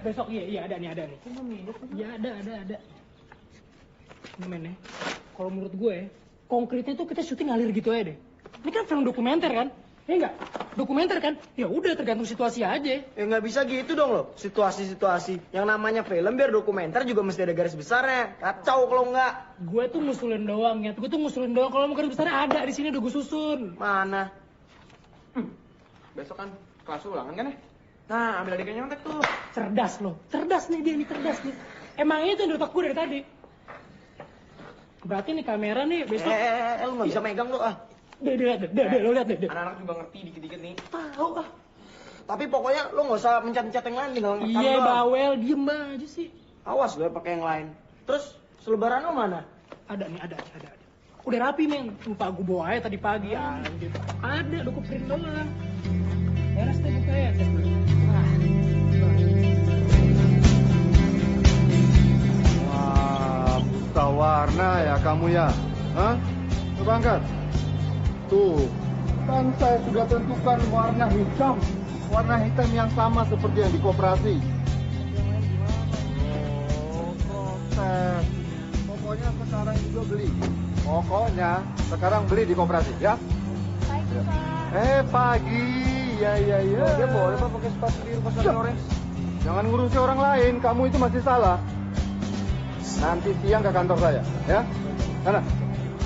Besok iya ada nih. Iya ada. Ini men ya. Kalau menurut gue, konkretnya tuh kita syuting ngalir gitu aja deh. Ini kan film dokumenter kan? Ya enggak? Dokumenter kan? Ya udah tergantung situasi aja. Ya nggak bisa gitu dong lo. Situasi. Yang namanya film biar dokumenter juga mesti ada garis besarnya. Kacau kalau nggak. Gue tuh ngusulin doang ya. Kalau mau garis besarnya ada di sini udah gue susun. Mana? Besok kan kelas ulangan kan ya? Nah, ambil adegan nyontek tuh. Cerdas nih dia nih. Emang itu yang di otak gue dari tadi. Berarti nih kamera nih besok. Lu nggak bisa megang lo ah. Deh, lo lihat deh. Anak-anak juga ngerti dikit-dikit nih. Tahu ah. Tapi pokoknya lo nggak usah mencet-mencet yang lain tinggal ngerekam Iya, doang. bawel, diem aja sih. Awas lo pakai yang lain. Terus selebaran lo mana? Ada. Udah rapi men. Lupa gue bawa aja tadi pagi. Gitu. Ada, udah gue print doang. Beres deh bukanya. Wah, buta warna ya kamu ya? Hah? Coba angkat. Tuh, kan saya sudah tentukan warna hitam. Warna hitam yang sama seperti yang di koperasi. Pokoknya sekarang juga beli. Pokoknya sekarang beli di koperasi, ya? Baik, Pak. Pagi. Ya. Dia boleh Pak pakai sepatu di rumah sakit orange. Jangan ngurusi orang lain, kamu itu masih salah. Nanti siang ke kantor saya, ya? Sana.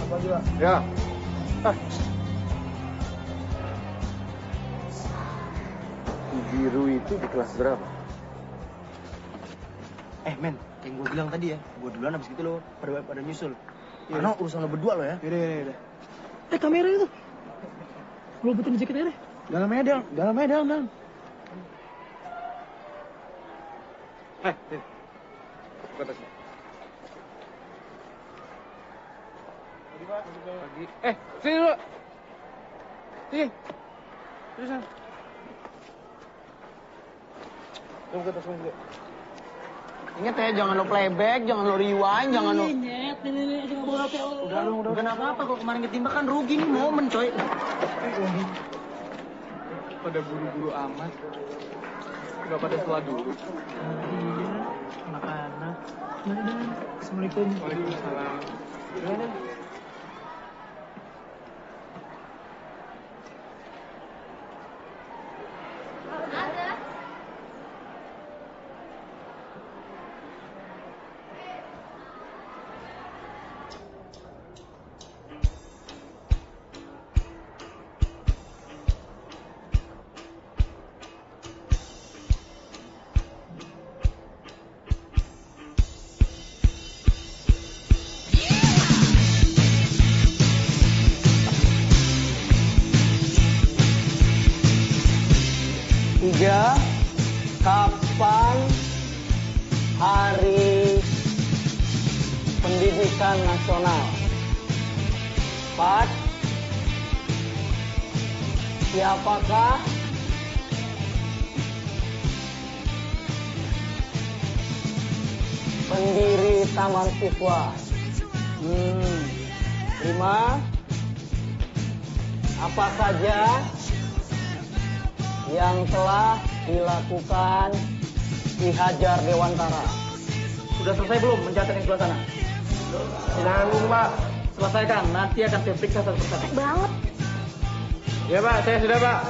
Apa juga? Ya. Biru itu di kelas berapa? Men, yang gue bilang tadi ya, gue duluan abis gitu lo pada nyusul. Karena urusan lo berdua lo ya. Yaudah. Kamera itu. Lo betul di jaket aja deh. Dalam. Buka tasnya. Pagi. Sini dulu. Sini. Terusan. Kamu buka tasnya dulu. Ingat ya, jangan lo playback, jangan lo rewind, jangan lo... Nyet, ini cuma bawa HP. Udah. Bukan apa-apa, kok kemarin ketimpa kan rugi nih, momen coy. Pada buru-buru amat. Gak pada setelah dulu. Iya, anak-anak. Mari Dan. Assalamualaikum. Waalaikumsalam. Gimana? Kapan Hari Pendidikan Nasional? 4. Siapakah pendiri Taman Siswa? 5. Apa saja yang telah dilakukan Ki Hajar Dewantara? Sudah selesai belum mencatat yang sebelah sana? Nanggung, Pak. Selesaikan, nanti akan saya periksa satu persatu. Banget. Ya Pak, saya sudah Pak.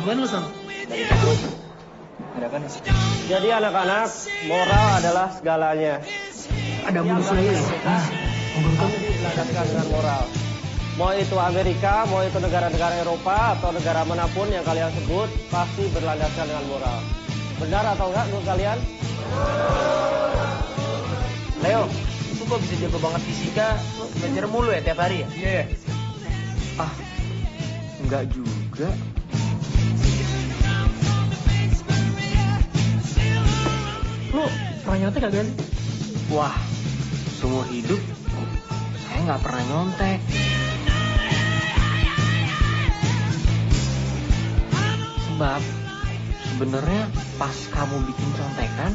Gimana lu, Sam? Ada kan? Jadi anak-anak, moral adalah segalanya. Ada bonus lagi nih. Dilandaskan dengan moral. Mau itu Amerika, mau itu negara-negara Eropa atau negara manapun yang kalian sebut, pasti berlandaskan dengan moral. Benar atau enggak menurut kalian? Leo, itu kok bisa jago banget fisika? Lu belajar mulu ya tiap hari ya? Iya. Enggak juga. Lu pernah nyontek kagak sih? Wah, seumur hidup saya nggak pernah nyontek. Sebab sebenarnya pas kamu bikin contekan,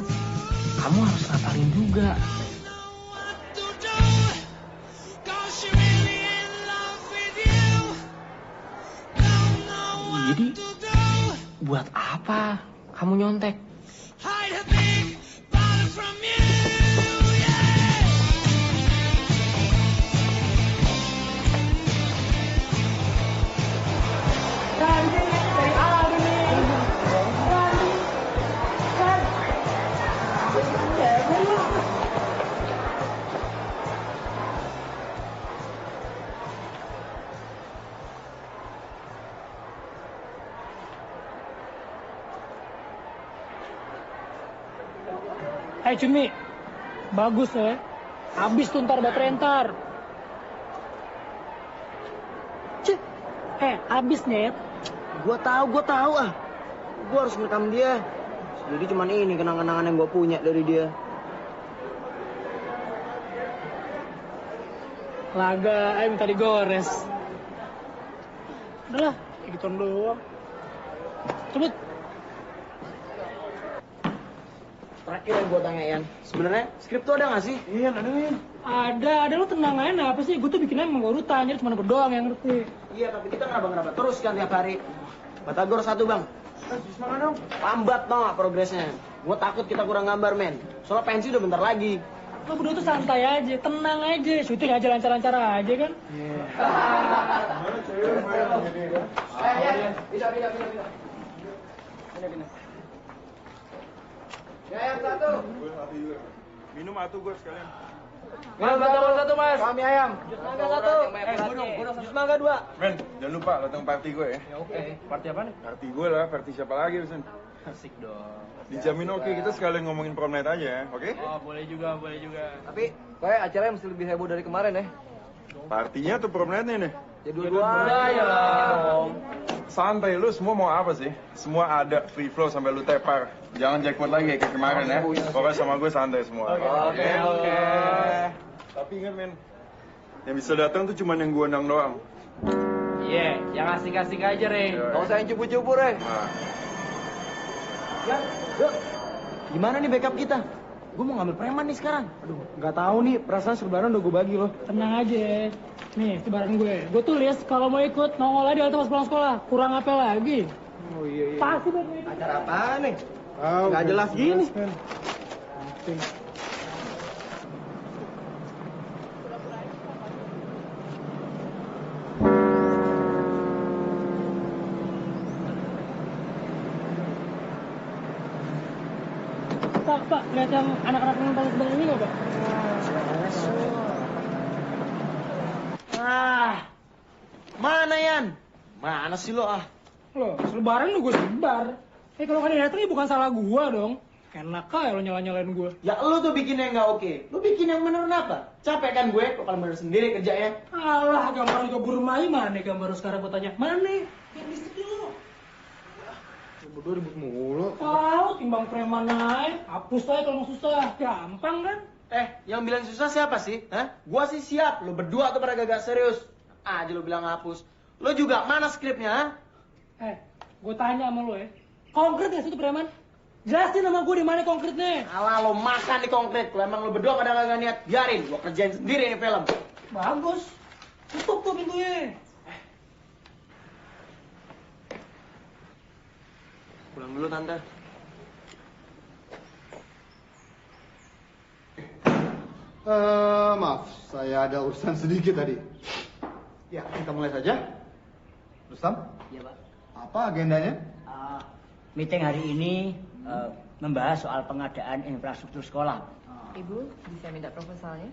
kamu harus ngapalin juga. Jadi buat apa kamu nyontek? Hai Cumi, bagus ya. Habis tuh ntar baterai ntar. Cih, habis Net. Gua tahu ah. Gua harus ngerekam dia. Jadi cuman ini kenang-kenangan yang gua punya dari dia. Laga, minta digores. Udah lah, kayak gituan doang. Cepet. terakhir yang gue tanya Ian. Sebenarnya skrip tuh ada nggak sih? Ian, ada Ian. Ada lu tenang aja. Apa sih? Gue tuh bikinnya emang urutan, jadi cuma gue doang yang ngerti. Iya, tapi kita ngeraba terus kan tiap hari. Batagor 1 bang. Semangat dong. Lambat tau nggak progresnya. Gue takut kita kurang gambar men. Soalnya pensi udah bentar lagi. Lo berdua tuh santai aja, tenang aja. Syuting aja lancar-lancar aja kan. Gimana cewek lumayan gini kan? Bisa. Ya, yang satu. Gue satu juga. Minum atu gue sekalian. Minum satu mas. Kami ayam. Jus mangga 1. Gunung. Jus mangga 2. Men, jangan lupa datang party gue ya. Oke. Party apa nih? Party gue lah, party siapa lagi Usen? Asik dong. Dijamin oke, kita sekalian ngomongin prom night aja ya, oke? Oh, boleh juga. Tapi, kayak acaranya mesti lebih heboh dari kemarin ya. Partinya atau prom night-nya nih? Ya dua-duanya dong. Santai, lu semua mau apa sih? Semua ada, free flow sampai lu tepar. Jangan jackpot lagi kayak kemarin ya. Pokoknya sama gue santai semua. Oke. Tapi ingat men, yang bisa datang tuh cuma yang gue undang doang. Iya, yang asik-asik aja, Re. Iya. Gak usah yang cupu-cupu, Re. Nah, Yuk. Gimana nih backup kita? Gue mau ngambil preman nih sekarang. Aduh, nggak tahu nih. Perasaan sebenarnya udah gue bagi loh. Tenang aja. Nih, sebaran gue. Gue tulis kalau mau ikut nongol aja pas pulang sekolah. Kurang apa lagi? Oh iya. Pasti buat ikut. Acara apaan nih? Nggak jelas gini. Pak, lihat yang anak-anak yang paling sedang ini nggak, Pak? Mana Yan? Mana sih lo ah? Loh, selebaran lu gue sebar. Kalau kalian datang ya bukan salah gue dong. Enak aja lo nyala-nyalain gue. Ya lo tuh bikin yang nggak oke. Lo bikin yang bener kenapa? Capek kan gue? Lo paling bener sendiri kerjanya. Alah, gambar juga burmai mana nih gambar sekarang gue tanya. Mana nih? Yang listrik dulu. Berdua ribut mulu. Oh, Tahu timbang preman aja. Hapus aja kalau mau susah. Gampang kan? Yang bilang susah siapa sih? Hah? Gua sih siap. Lo berdua tuh pada gagak serius. Aja lo bilang hapus. Lo juga mana skripnya? Ha? Gue tanya sama lo ya. Konkret gak sih itu preman? Jelasin sama gue di mana konkretnya. Alah lo makan di konkret. Kalau emang lo berdua pada gak niat, biarin. Gua kerjain sendiri ini film. Bagus. Tutup tuh pintunya. Pulang dulu tante. Maaf, saya ada urusan sedikit tadi. Ya, kita mulai saja. Rustam, Iya, Pak. apa agendanya? Meeting hari ini membahas soal pengadaan infrastruktur sekolah. Ibu, bisa minta proposalnya?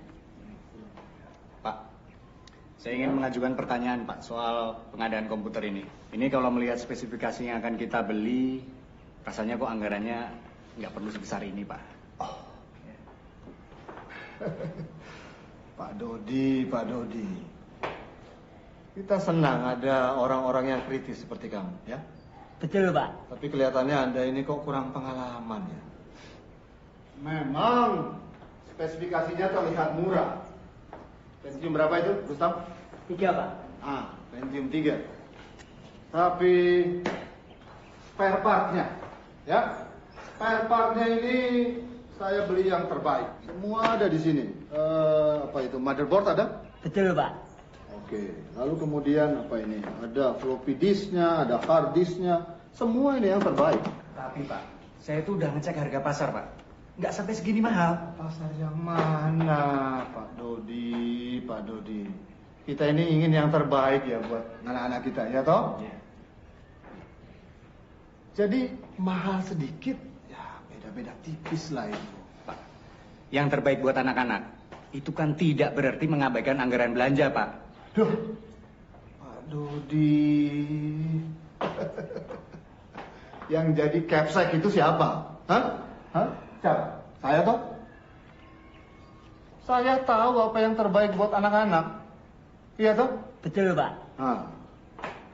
Pak, saya ingin mengajukan pertanyaan Pak soal pengadaan komputer ini. Ini kalau melihat spesifikasi yang akan kita beli, rasanya kok anggarannya nggak perlu sebesar ini Pak. Pak Dodi. Kita senang ada orang-orang yang kritis seperti kamu, ya. Betul, Pak. Tapi kelihatannya Anda ini kok kurang pengalaman ya. Memang spesifikasinya terlihat murah. Pentium berapa itu, Rustam? 3, Pak. Pentium 3. Tapi spare partnya, ya. Spare partnya ini saya beli yang terbaik. Semua ada di sini. Apa itu? Motherboard ada? Betul, Pak. Oke. Lalu kemudian apa ini? Ada floppy disknya, ada hard disknya. Semua ini yang terbaik. Tapi Pak, saya itu udah ngecek harga pasar Pak. Nggak sampai segini mahal. Pasar yang mana, Pak Dodi? Kita ini ingin yang terbaik ya buat anak-anak kita, ya toh? Iya. Jadi mahal sedikit, ya beda-beda tipis lah itu. Pak, yang terbaik buat anak-anak itu kan tidak berarti mengabaikan anggaran belanja Pak. Duh, Pak Dodi. Yang jadi capsek itu siapa? Hah? Siapa? Saya toh? Saya tahu apa yang terbaik buat anak-anak. Iya toh? Betul, Pak.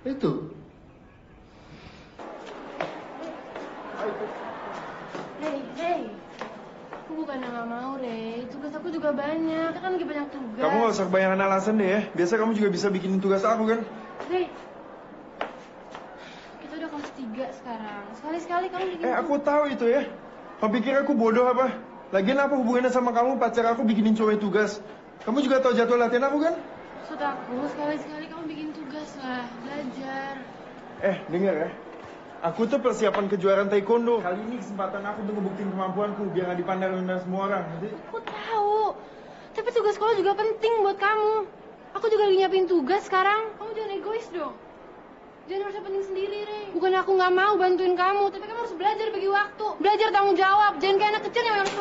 Itu. Hey. Aku bukan nggak mau, Rey. Tugas aku juga banyak. Kan lagi banyak tugas. Kamu gak usah kebanyakan alasan deh ya. Biasa kamu juga bisa bikin tugas aku kan? Rey, kita udah kelas 3 sekarang. Sekali-sekali kamu bikin Aku tahu itu ya. Kamu pikir aku bodoh apa? Lagian apa hubungannya sama kamu pacar aku bikinin cowok tugas? Kamu juga tahu jadwal latihan aku kan? Maksud aku, sekali-sekali kamu bikin tugas lah, belajar. Dengar ya. Aku tuh persiapan kejuaraan taekwondo. Kali ini kesempatan aku untuk ngebuktiin kemampuanku biar gak dipandang rendah semua orang. Nanti... Aku tahu, tapi tugas sekolah juga penting buat kamu. Aku juga lagi nyiapin tugas sekarang. Kamu jangan egois dong. Jangan merasa penting sendiri, Rey. Bukan aku nggak mau bantuin kamu, tapi kamu harus belajar bagi waktu. Belajar tanggung jawab. Jangan kayak anak kecil yang harus...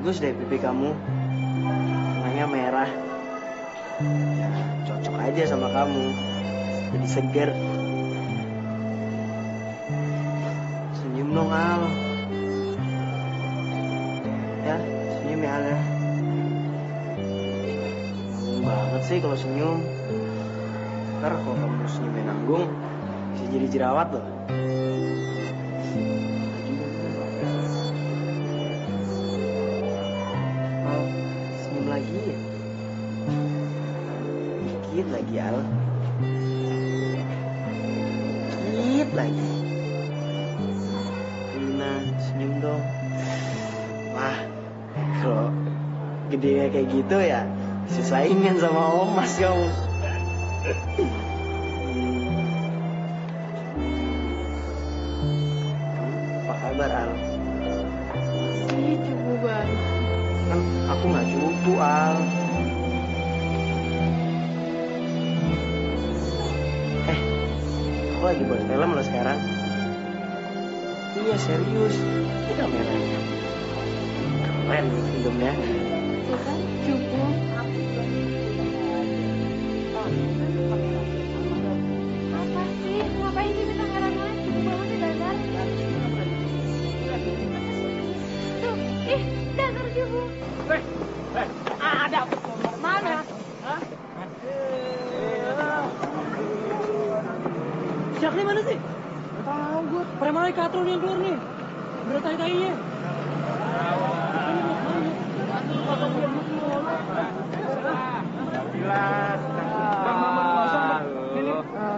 Bagus deh pipi kamu, warnanya merah. Ya, cocok aja sama kamu, jadi seger. Senyum dong Al. Ya, senyum ya Al ya. Nanggung banget sih kalau senyum. Ntar kalau kamu senyumnya nanggung, bisa jadi jerawat loh. Lagi ya? Dikit lagi Al. Dikit lagi. Lina, senyum dong. Wah, kalau gede kayak gitu ya bisa saingan sama Omas kamu. Apa kabar Al? Masih cukup banget. Kan aku nggak cupu Al. Aku lagi buat film loh sekarang. Iya serius, ini kameranya keren filmnya. Tuh kan, cukup. Apa sih? Ngapain sih minta kamera lagi? Cukup banget sih dasar. Tuh, dasar cukup. Ada mana? Hah? Syakli mana sih? Gak tahu gue. Preman katron yang keluar nih. Udah tai-tainya.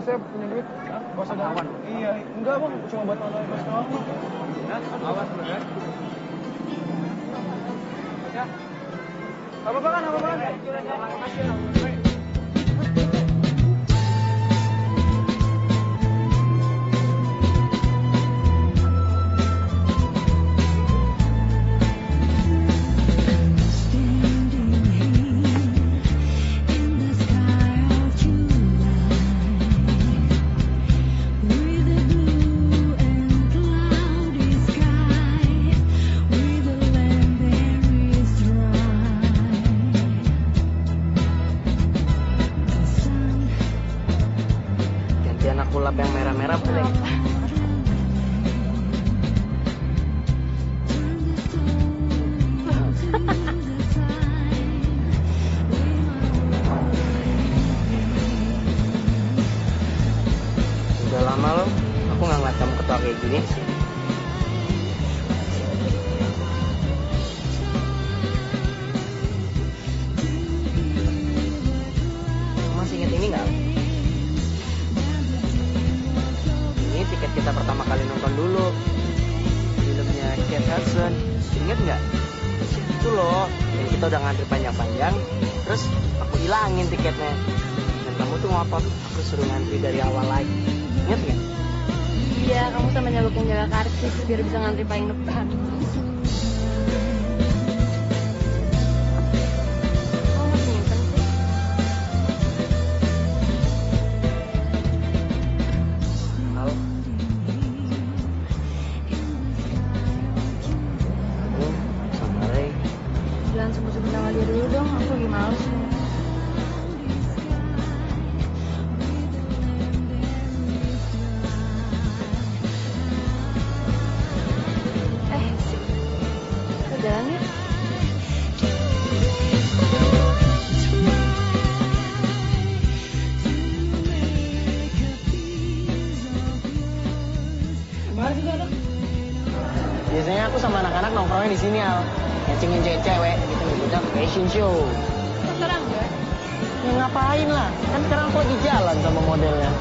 Saya punya duit. Bos ada awan. Iya, enggak bang, cuma buat nonton bos doang. Awas bener. Ya. Apa-apa kan, apa-apa kan? Makasih lah. Kulap yang merah-merah boleh. Udah lama loh, aku nggak ngeliat kamu ketawa kayak gini. Masih inget ini nggak? Tiket kita pertama kali nonton dulu filmnya Kate Hudson, inget nggak? Itu loh, yang kita udah ngantri panjang-panjang, terus aku hilangin tiketnya, dan kamu tuh ngotot, aku suruh ngantri dari awal lagi, inget nggak? Iya, kamu sama nyaluk yang jaga karcis biar bisa ngantri paling depan. Sebut-sebut nama dia dulu dong, aku lagi males. biasanya aku sama anak-anak nongkrongnya di sini, Al. Ngecengin cewek gitu, ngikutin fashion show. Sekarang enggak? Ya ngapain lah, kan sekarang aku lagi jalan sama modelnya.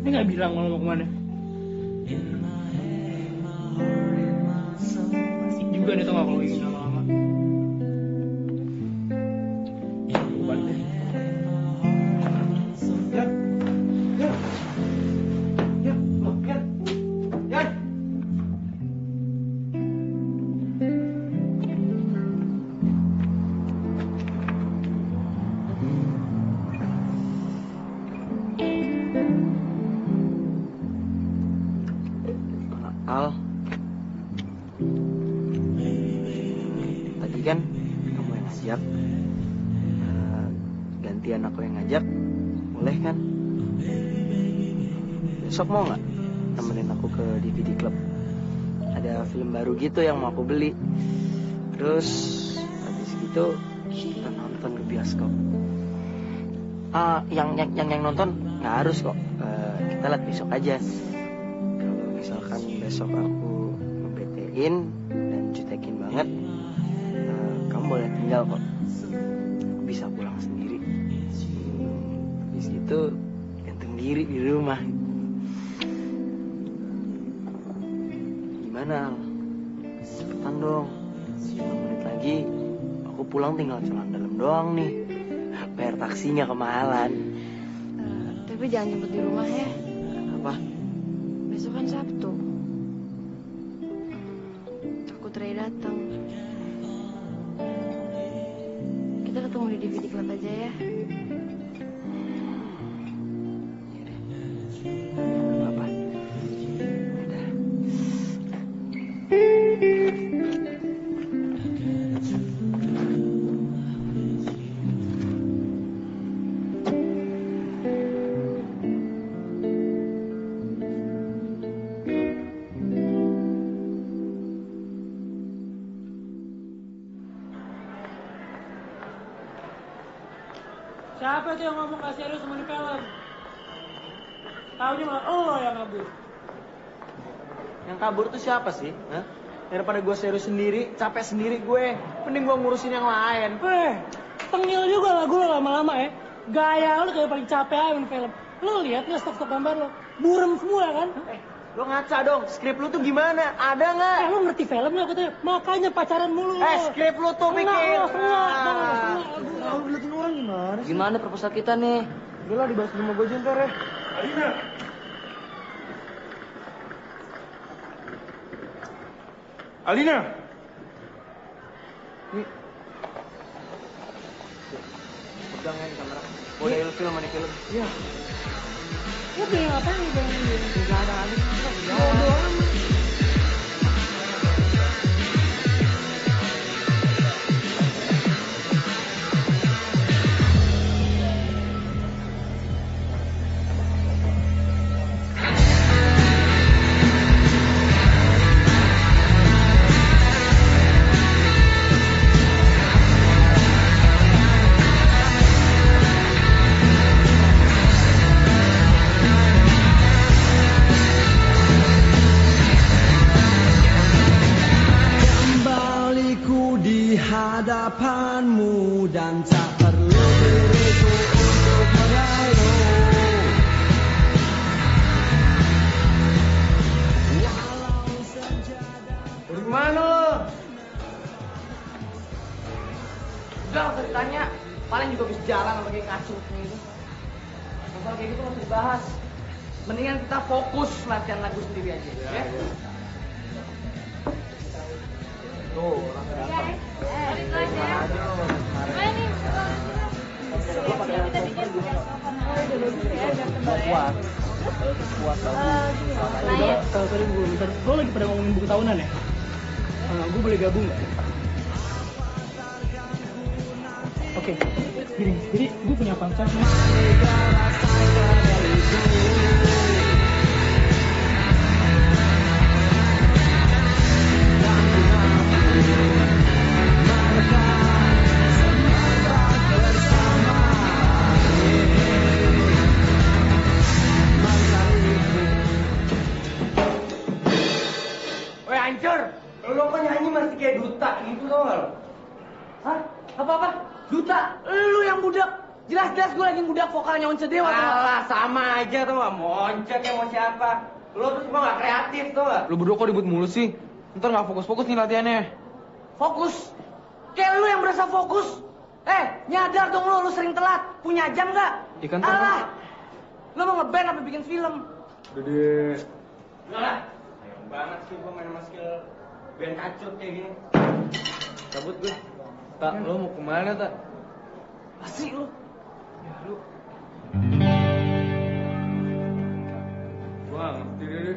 Ini nggak bilang mau kemana? Masih juga nih tuh nggak kalau ingin lama-lama. Balik deh. Al, tadi kan kamu yang ngajak, gantian aku yang ngajak, boleh kan? Besok mau nggak temenin aku ke DVD Club? Ada film baru gitu yang mau aku beli. Terus habis gitu kita nonton ke bioskop. Yang nonton nggak harus kok. Kita lihat besok aja. Misalkan besok aku ngebetein dan jutekin banget, kamu boleh tinggal kok. Aku bisa pulang sendiri. Habis itu gantung diri di rumah. Gimana? Cepetan dong. 5 menit lagi aku pulang, tinggal jalan dalam doang nih. Bayar taksinya kemahalan. Tapi jangan jemput di rumah ya. Apa? Besok kan Sabtu. Takut Ray datang. Kita ketemu di DVD Club aja ya. Apa? Udah. Siapa tuh yang ngomong gak serius sama di film? Taunya malah lo yang kabur. Yang kabur tuh siapa sih? Hah? Daripada gue serius sendiri, capek sendiri gue. Mending gue ngurusin yang lain. Tengil juga lagu lo lama-lama ya. Gaya lo kayak paling capek aja main film. Lo lihat nggak stok-stok gambar lo? Burem semua kan? Lo ngaca dong, skrip lo tuh gimana? Ada nggak? Lo ngerti film nggak katanya? Makanya pacaran mulu. Skrip lo tuh bikin. Lo ngeliatin orang gimana sih? Gimana proposal kita nih? Udah lah, dibahas di rumah gue aja ntar ya. Alina! Alina! Nih. Pegang ya di kamera. Boleh film nih film. Iya. Lo pengen ngapain nih bang? Gak ada lagi. Bodoh amat. hadapanmu dan tak perlu diriku untuk mengeluh. Dari mana lo? Udah gak usah ditanya, paling juga bisa jalan sama kayak ngacung gitu. Masalah kayak gitu gak usah dibahas. Mendingan kita fokus latihan lagu sendiri aja, ya? Tuh, orang datang. Kuat. Sorry gue, bentar. Lo lagi pada ngomongin buku tahunan ya? Gue boleh gabung nggak? Oke, gini. Jadi gue punya konsep. Woi hancur, lo kok nyanyi masih kayak duta gitu tau gak lo? Hah? Apa-apa? Duta? Lu yang budak. Jelas-jelas gue lagi budak vokalnya Once Dewa. Alah, sama aja tuh gak mau Once kayak mau siapa. Lo tuh cuma gak kreatif tuh gak? Lu berdua kok ribut mulu sih? Ntar gak fokus-fokus nih latihannya. Fokus? Kayak lu yang berasa fokus. Nyadar dong lu sering telat. Punya jam gak? Ikan Alah, lu mau ngeband apa bikin film? Udah deh. Enggak lah. Sayang banget sih gue main sama skill band kacut kayak gini. Cabut gue. Tak, lo mau kemana tak? Asik lu. Ya lu. Wah, ngerti deh.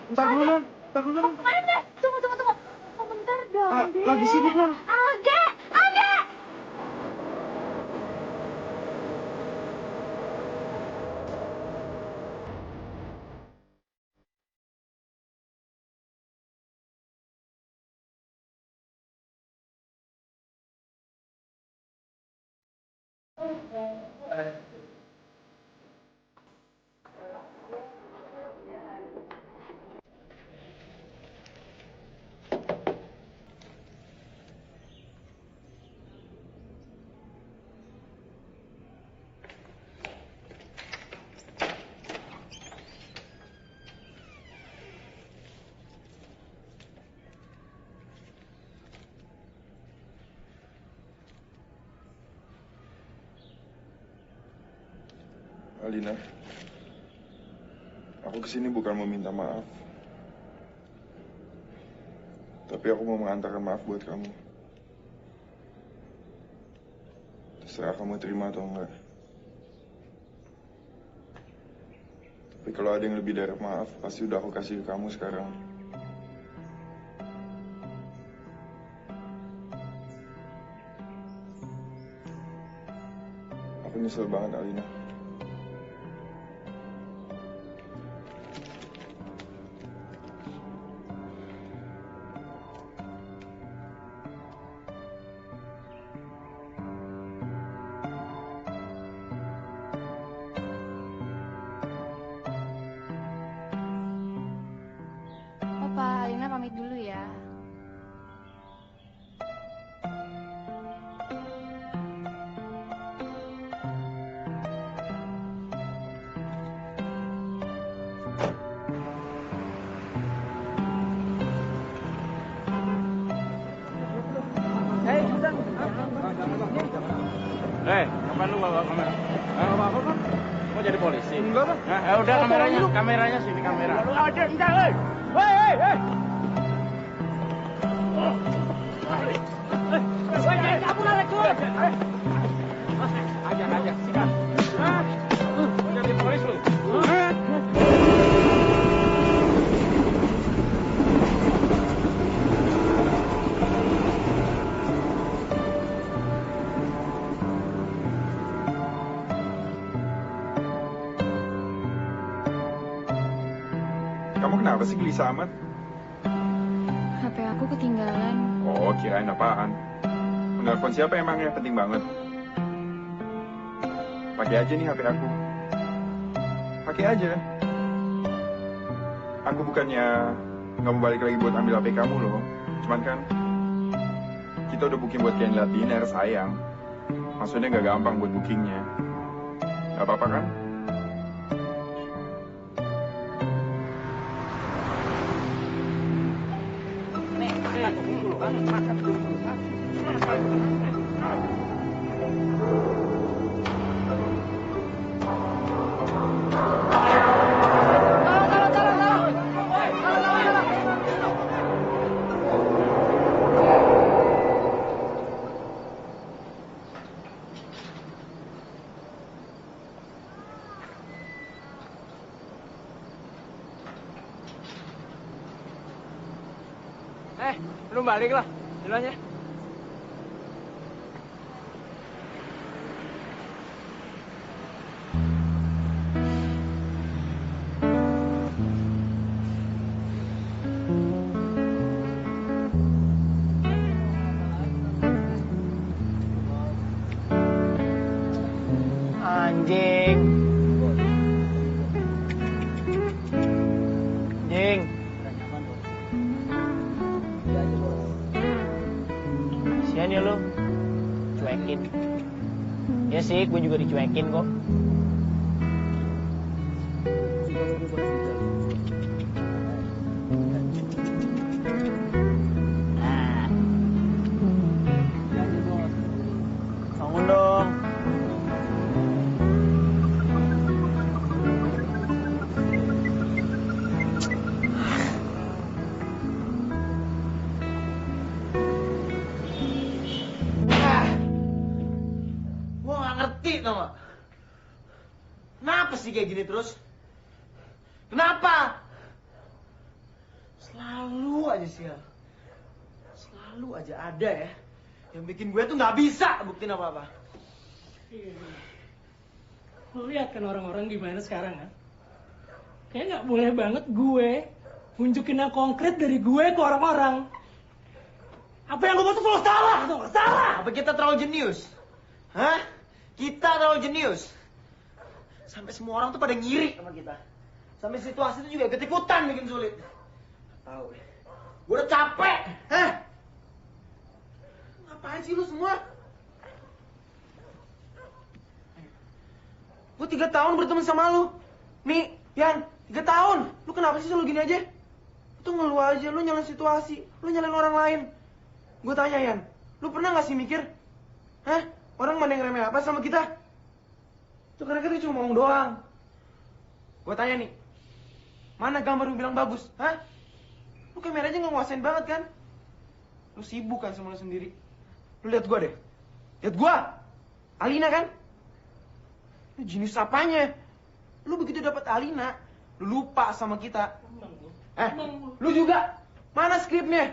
Bentar dulu, Non. Mana? Tunggu. Oh, bentar dong, Dek. Lagi sibuk, Non. Ada. Alina, aku kesini bukan mau minta maaf. Tapi aku mau mengantarkan maaf buat kamu. Terserah kamu terima atau enggak. Tapi kalau ada yang lebih dari maaf, pasti udah aku kasih ke kamu sekarang. Aku nyesel banget, Alina. Opa, Alina pamit dulu ya. Kapan lu bawa kamera? Apa-apa, Bang. Mau jadi polisi? Enggak, Bang. Nah, ya udah kameranya sini kamera. Lu ada enggak, hei. Hei. Kamu lari keluar. Ajak, sikat. Mau jadi polis lu? Kamu kenapa sih gelisah amat? HP aku ketinggalan. Oh, kirain apaan? Menelpon siapa emangnya? Penting banget. Pakai aja nih HP aku. Pakai aja. Aku bukannya nggak mau balik lagi buat ambil HP kamu loh. Cuman kan kita udah booking buat candlelight dinner, sayang. Maksudnya nggak gampang buat bookingnya. Gak apa-apa kan? Lu balik lah, duluan ya. Anjing. Anjing. Kasian ya lu, cuekin. Ya sih, gue juga dicuekin kok. Bangun dong. Gue gak ngerti tau gak? Kenapa sih kayak gini terus? Kenapa? Selalu aja sial. Selalu aja ada ya yang bikin gue tuh gak bisa buktiin apa-apa. Lu lihat kan orang-orang gimana sekarang kan? Kayak nggak boleh banget gue nunjukin yang konkret dari gue ke orang-orang. Apa yang gue buat tuh salah, atau nggak salah? Apa kita terlalu jenius? Hah? Kita terlalu jenius. Sampai semua orang tuh pada ngiri sama kita. Sampai situasi itu juga ikut-ikutan bikin sulit. Tahu deh. Gue udah capek. Hah? Ngapain sih lu semua? Gue 3 tahun berteman sama lu. Nih, Yan, 3 tahun. Lu kenapa sih selalu gini aja? Lu tuh ngeluh aja, lu nyalain situasi. Lu nyalain orang lain. Gue tanya, Yan, lu pernah gak sih mikir? Hah? Orang mana yang remeh apa sama kita? Tuh karena kita cuma ngomong doang. Gue tanya nih, mana gambar lu bilang bagus? Hah? Lu kamera aja gak nguasain banget kan? Lu sibuk kan sama lu sendiri. Lu lihat gue deh. Lihat gue. Alina kan? Lu jenius apanya? Lu begitu dapat Alina, lu lupa sama kita. Lu juga. Mana skripnya?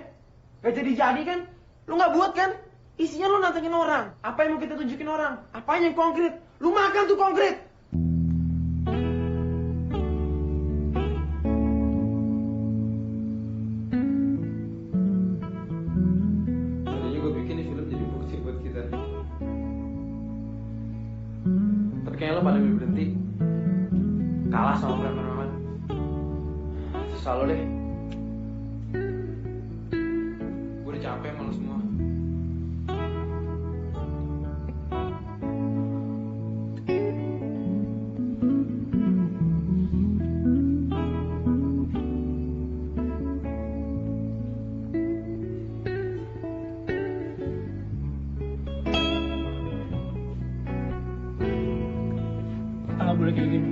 Gak jadi-jadi kan? Lu gak buat kan? Isinya lu nantangin orang. Apa yang mau kita tunjukin orang? Apanya yang konkret? Lu makan tuh konkret. Tadinya gue bikin nih film jadi bukti buat kita. Tapi kayaknya lo pada milih berhenti. Kalah sama preman-preman. Selalu deh. Gue udah capek sama lo semua. Kita nggak boleh kayak gini.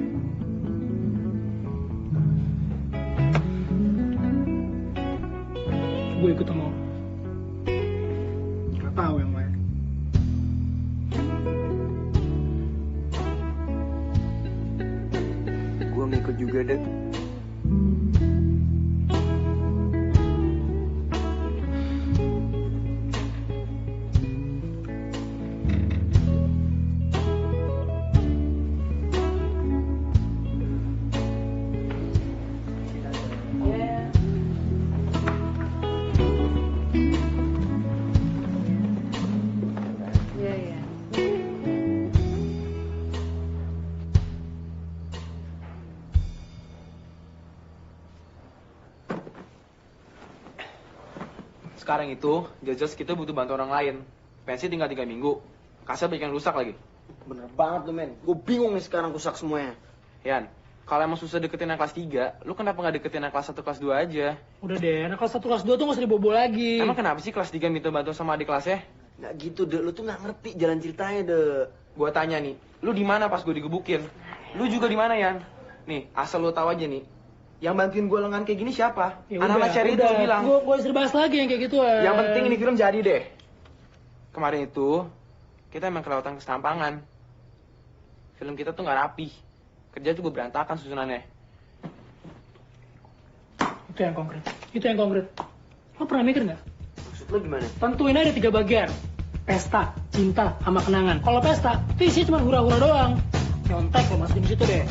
Gue ikut sama lo. Gak tahu yang lain. Gue ngikut juga deh. Sekarang itu, jelas kita butuh bantu orang lain. Pensi tinggal 3 minggu. Kasnya banyak yang rusak lagi. Bener banget tuh, men. Gue bingung nih sekarang rusak semuanya. Yan, kalau emang susah deketin yang kelas 3, lu kenapa nggak deketin yang kelas 1, kelas 2 aja? Udah deh, anak kelas 1, kelas 2 tuh nggak usah dibobo lagi. Emang kenapa sih kelas 3 minta bantuan sama adik kelasnya? Nggak gitu, Dek. Lu tuh nggak ngerti jalan ceritanya, Dek. Gua tanya nih, lu di mana pas gue digebukin? Lu juga di mana, Yan? Nih, asal lu tahu aja nih, yang bantuin gue lengan kayak gini siapa? Ya Anak-anak udah, cari itu udah. bilang. Gue istri bahas lagi yang kayak gitu. Yang penting ini film jadi deh. Kemarin itu, kita emang kelewatan keserampangan. Film kita tuh nggak rapi. Kerja juga berantakan susunannya. Itu yang konkret. Itu yang konkret. Lo pernah mikir nggak? Maksud lu gimana? Tentuin aja 3 bagian. Pesta, cinta, sama kenangan. Kalau pesta, itu isinya cuma hura-hura doang. Nyontek lo masukin di situ deh.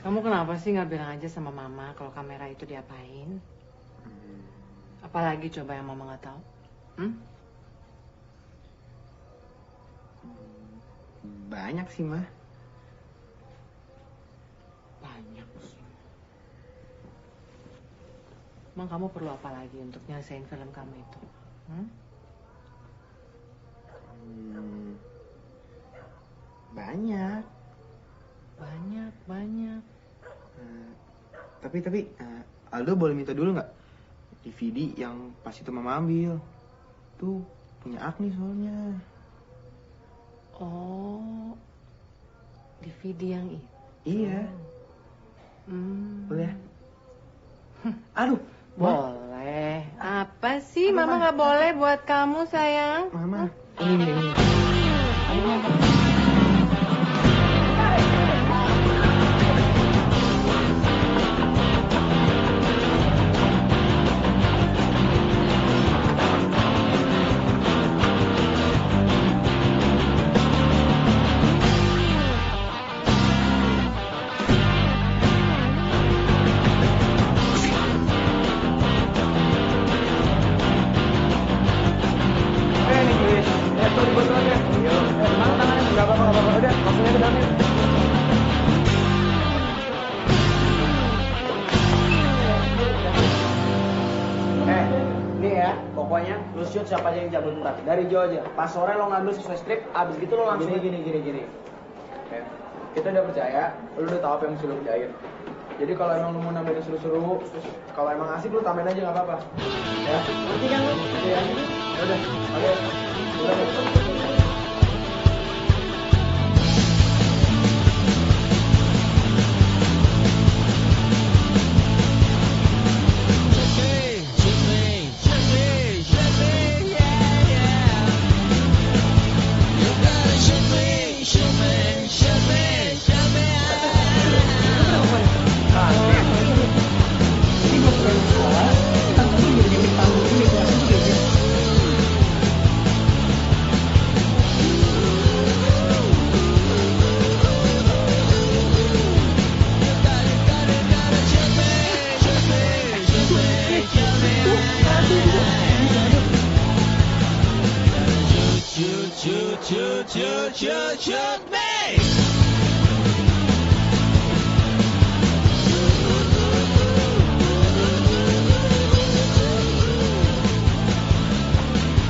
Kamu kenapa sih nggak bilang aja sama mama kalau kamera itu diapain? Apalagi coba yang mama nggak tahu? Banyak sih, mah. Banyak sih. Emang kamu perlu apa lagi untuk nyelesain film kamu itu? Banyak. Banyak. Tapi Aldo boleh minta dulu nggak DVD yang pas itu mama ambil? Tuh punya Agni soalnya. Oh, DVD yang itu? Iya. Boleh? Aduh, boleh. Apa sih? Mama nggak boleh buat kamu, sayang? Mama, ini. Pokoknya lu shoot siapa aja yang jago ntar dari jauh aja. Pas sore lo ngambil sesuai strip, abis gitu lo langsung Gini. Ya, kita udah percaya, lu udah tahu apa yang mesti lu kerjain. Jadi kalau emang lu mau nambahin seru-seru, terus kalau emang asik lu tambahin aja nggak apa-apa. Ya, ngerti kan lu? Iya. Udah, oke. Shoot me!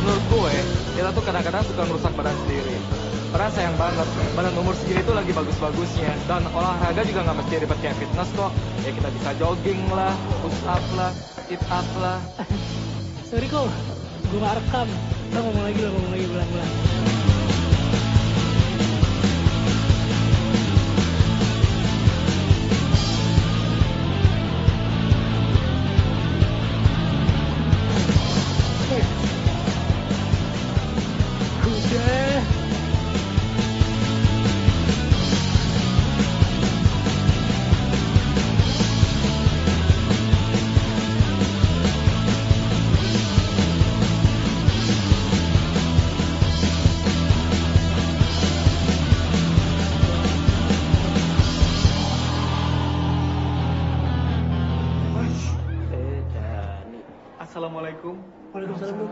Menurut gue, kita tuh kadang-kadang suka merusak badan sendiri. Padahal sayang banget, badan umur segini tuh lagi bagus-bagusnya. Dan olahraga juga nggak mesti ribet kayak fitness kok. Ya kita bisa jogging lah, push up lah, sit up lah. Sorry kok, gue gak rekam. Lo ngomong lagi ulang-ulang. Assalamualaikum. Waalaikumsalam, Bu.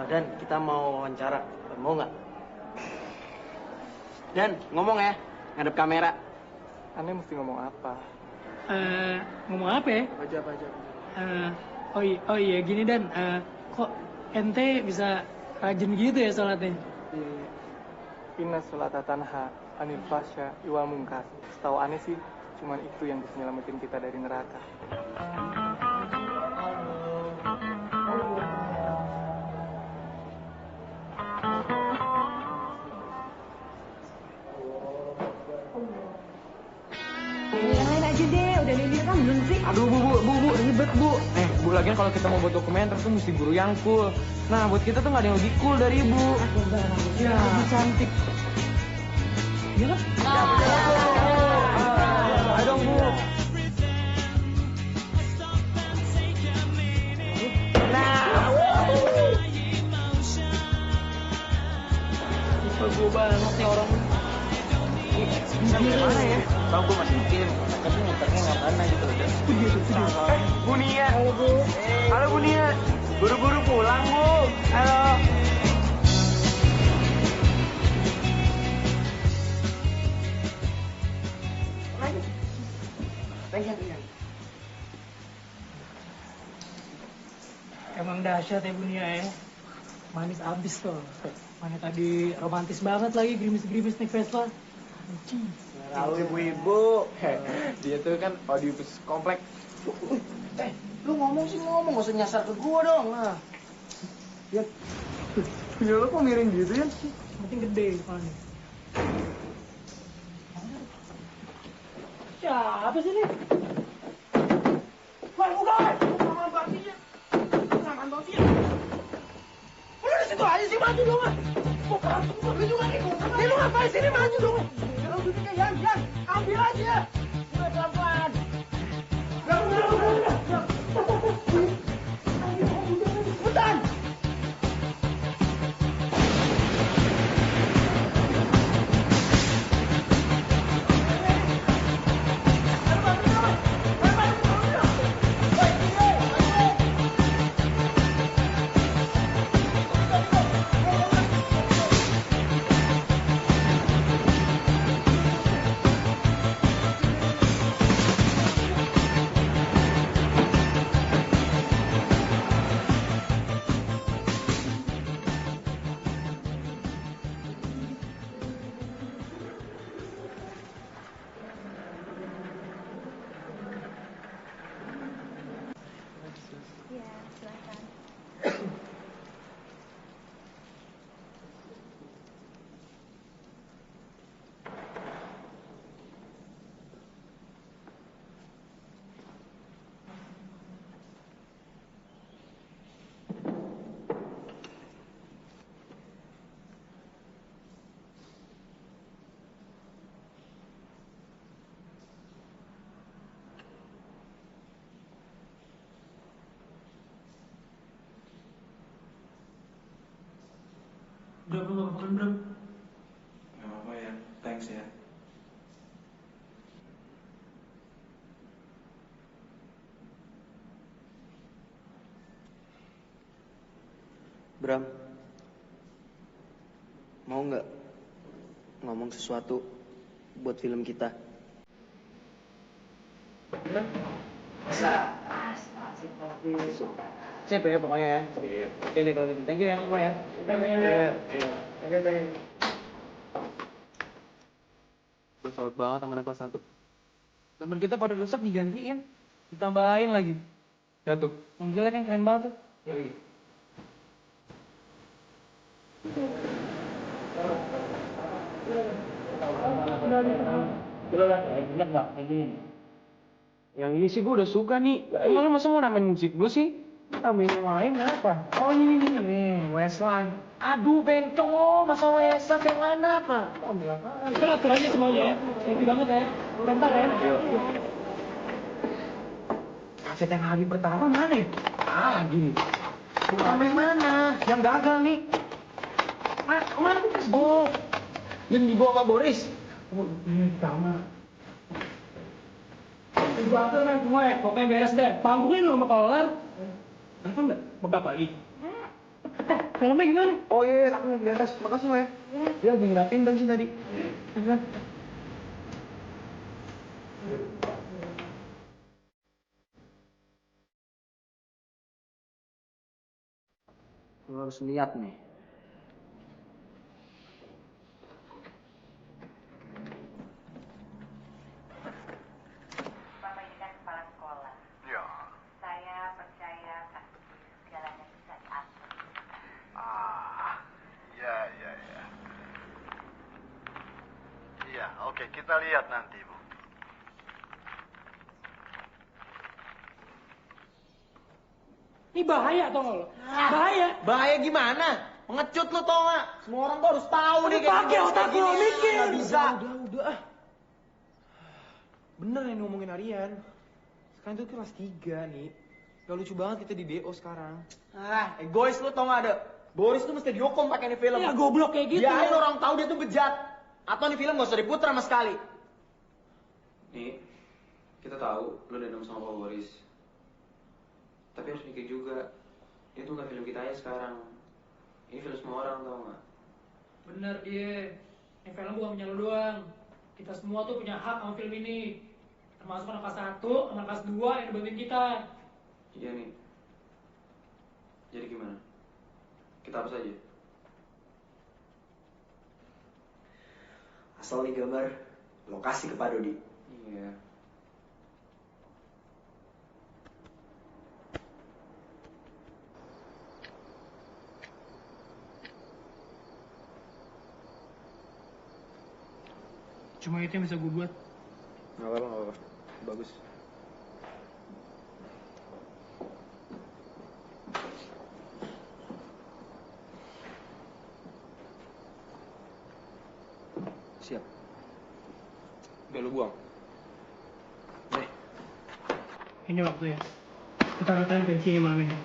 Dan kita mau wawancara. Mau nggak? Dan ngomong ya, ngadep kamera. Aneh mesti ngomong apa? Ngomong apa ya? Apa aja. Oh iya gini Dan, kok ente bisa rajin gitu ya sholatnya? Inna sholata tanha anil fasya iwal munkar. Setahu aneh sih, cuman itu yang bisa nyelamatin kita dari neraka. Yang lain aja deh, udah kan belum sih? Aduh bu, ribet bu. Bu lagian kalau kita mau buat dokumenter tuh mesti guru yang cool. Nah buat kita tuh nggak ada yang lebih cool dari ibu. Ya, lebih cantik. Iya kan? Ayo dong bu. Gue banget nih orang. Gimana ya? Tahu gue masih mikir, tapi muternya nggak mana gitu loh. Bu Nia. Halo Bu Nia. Buru-buru pulang Bu. Halo. Emang dahsyat ya Bu Nia ya. Manis abis tuh. Mana tadi romantis banget lagi, gerimis-gerimis naik Vespa. Anjing. Tahu ibu-ibu. Dia tuh kan Oedipus kompleks. Lu ngomong sih ngomong, gak usah nyasar ke gua dong. Nah. Ya, Ya lo kok miring gitu ya? Penting gede kepalanya. Siapa sih nih? Wah, bukan! Sama baktinya. Sama baktinya. Lu di situ aja sih, maju dong. Kok berantem lu juga nih? Lu ngapain sini maju dong? Kalau duduknya yang, ambil aja. Udah pelan-pelan. Udah. Hutan! Iya, silakan. Udah belum makan belum? Gak apa-apa ya, thanks ya. Bram, mau nggak ngomong sesuatu buat film kita? Sip ya pokoknya ya. Oke deh kalau gitu. Thank you ya semua ya. Thank you. Gue salut banget sama anak kelas 1. Temen kita pada rusak digantiin, ditambahin lagi. Ya tuh, yang jelek yang keren banget tuh. Yoi. Yang ini sih gue udah suka nih. Emang lu masa mau namain musik dulu sih? Tambahin yang lain apa? Oh ini nih, Westline. Aduh bencong, masa Westline yang mana apa? Kita atur aja semuanya ya. Thank you banget ya. Bentar ya. Kaset yang hari pertama mana ya? Ah gini. Sampai mana? Yang gagal nih. Mana? Oh, yang dibawa sama Boris. Oh, ini sama. Ibu atur kan semua ya. Pokoknya beres deh. Panggungin lo sama kelar. Kenapa enggak? Bengkak lagi. Filmnya gimana? Oh iya, aku di atas. Makasih ya. Dia lagi ngerapiin dan sih tadi. Lo harus lihat nih. Bapak ini kan kepala sekolah. Ya. Saya percaya pasti segalanya bisa diatur. Ya. Iya, oke, kita lihat nanti, Bu. Ini bahaya tau gak lo? Bahaya. Bahaya gimana? Pengecut lo tau gak? Semua orang tuh harus tahu nih kayak Pakai gini, otak kayak lo, gini. mikir. Nggak bisa. Udah. Bener yang ngomongin Aryan. Sekarang itu kelas 3 nih. Gak lucu banget kita di DO sekarang. Egois lo tau gak ada? Boris tuh mesti dihukum pakai ini film. Ya goblok kayak gitu. Biarin orang tahu dia tuh bejat. Atau nih film gak usah diputar sama sekali. Nih, kita tahu lo dendam sama Pak Boris. Tapi harus mikir juga, ini tuh gak film kita aja sekarang. Ini film semua orang, tau gak? Bener dia. Ini film bukan punya lo doang. Kita semua tuh punya hak sama film ini. Termasuk anak kelas 1 sama kelas 2 yang dibantuin kita. Iya nih. Jadi gimana? Kita hapus aja? Asal nih gambar, lokasi ke Pak Dodi. Iya. Cuma itu yang bisa gue buat. Gak apa-apa. Bagus. Siap. Udah lu buang. Nih. Ini waktu ya. Kita ratain pensinya malam ini.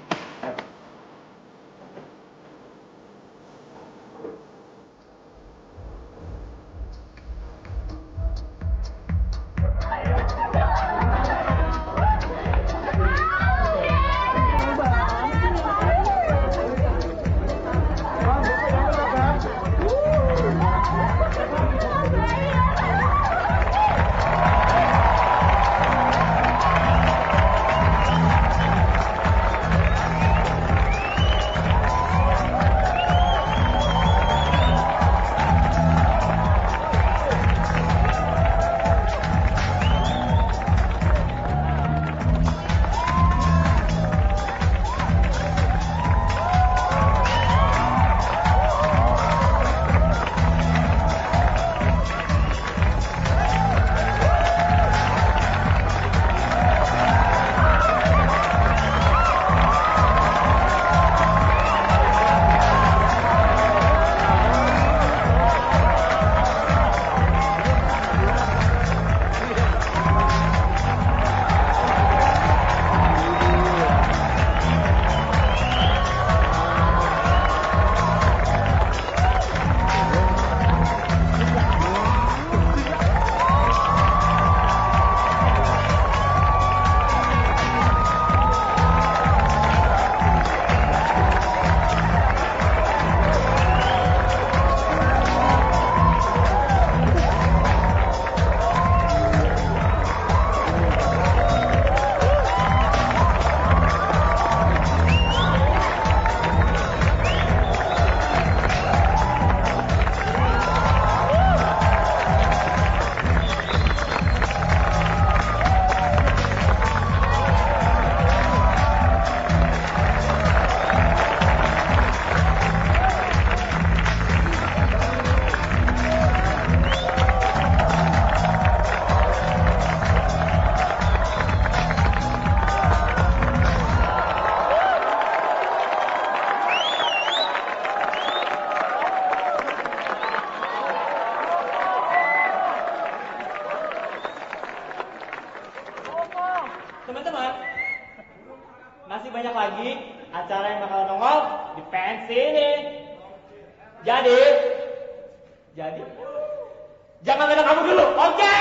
Teman-teman, masih banyak lagi acara yang bakal nongol di pensi ini. Jadi, jangan beda kamu dulu, oke?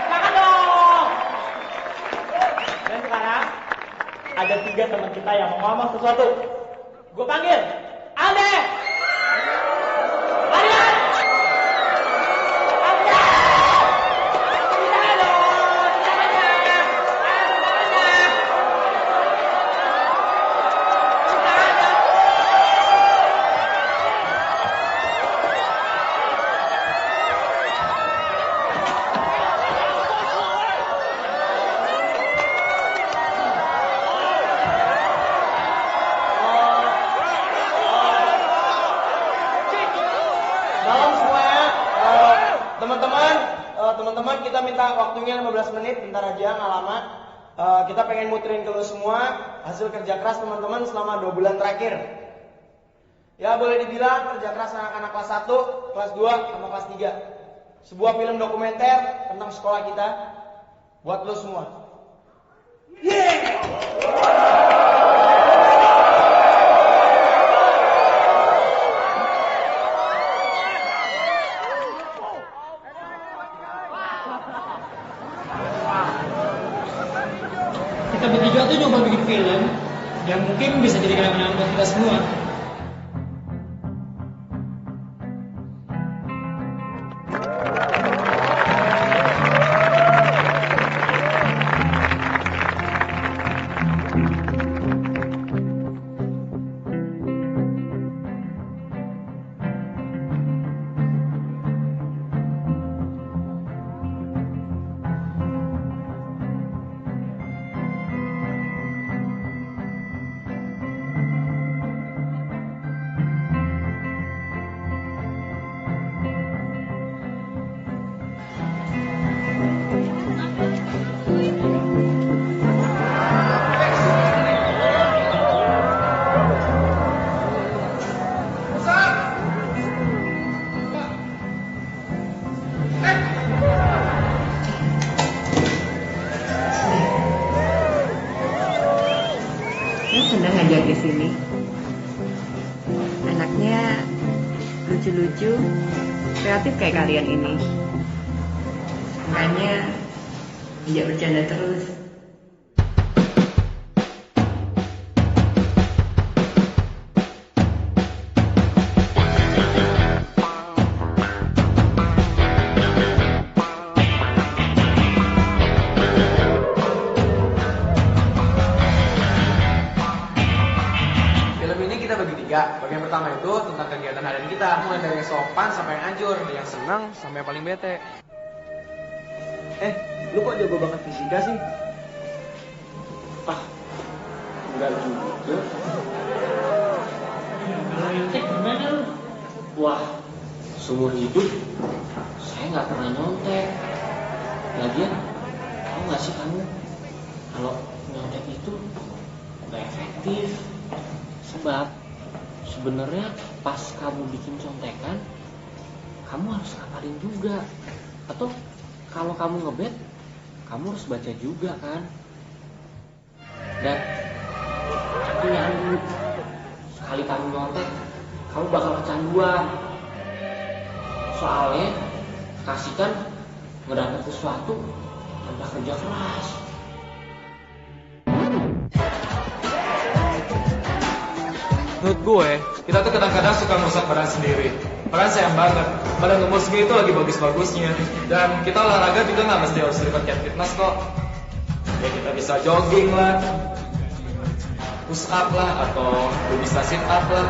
Makan dong. Dan sekarang ada 3 teman kita yang mau ngomong sesuatu. Gue panggil, Alde! Larian! Teman-teman, kita minta waktunya 15 menit, bentar aja, nggak lama. Kita pengen muterin ke lu semua hasil kerja keras teman-teman selama 2 bulan terakhir. Ya boleh dibilang kerja keras anak-anak kelas 1, kelas 2, sama kelas 3. Sebuah film dokumenter tentang sekolah kita buat lu semua. Kita bertiga tuh nyoba bikin film yang mungkin bisa jadi kenang-kenangan buat kita semua. Senang aja di sini. Anaknya lucu-lucu, kreatif kayak kalian ini. Makanya dia bercanda terus. Bagian pertama itu tentang kegiatan harian kita, mulai dari yang sopan sampai yang hancur, dari yang senang sampai yang paling bete. Lu kok jago banget fisika sih? Enggak juga. Kalau nyontek gimana lu? Wah, seumur hidup saya nggak pernah nyontek. Lagian, tahu nggak sih kamu kalau nyontek itu nggak efektif. Sebab sebenarnya pas kamu bikin contekan, kamu harus ngapalin juga. Atau kalau kamu ngebet, kamu harus baca juga kan. Dan aku nyaru, sekali kamu nyontek, kamu bakal kecanduan. Soalnya kasihkan ngedapat sesuatu tanpa kerja keras. Menurut gue, kita tuh kadang-kadang suka merusak badan sendiri. Padahal sayang banget, badan umur segini tuh lagi bagus-bagusnya. Dan kita olahraga juga nggak mesti harus libatkan fitness kok. Ya kita bisa jogging lah, push up lah, atau bisa sit up lah.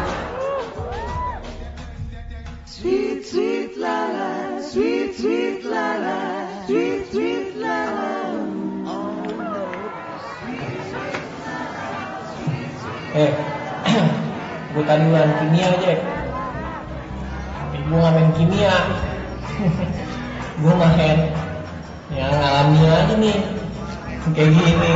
Sweet, sweet lala, sweet, sweet lala, sweet, sweet lala. Gue kandungan kimia aja. Gue nggak main kimia. Gue main yang alamiah aja nih. Kayak gini.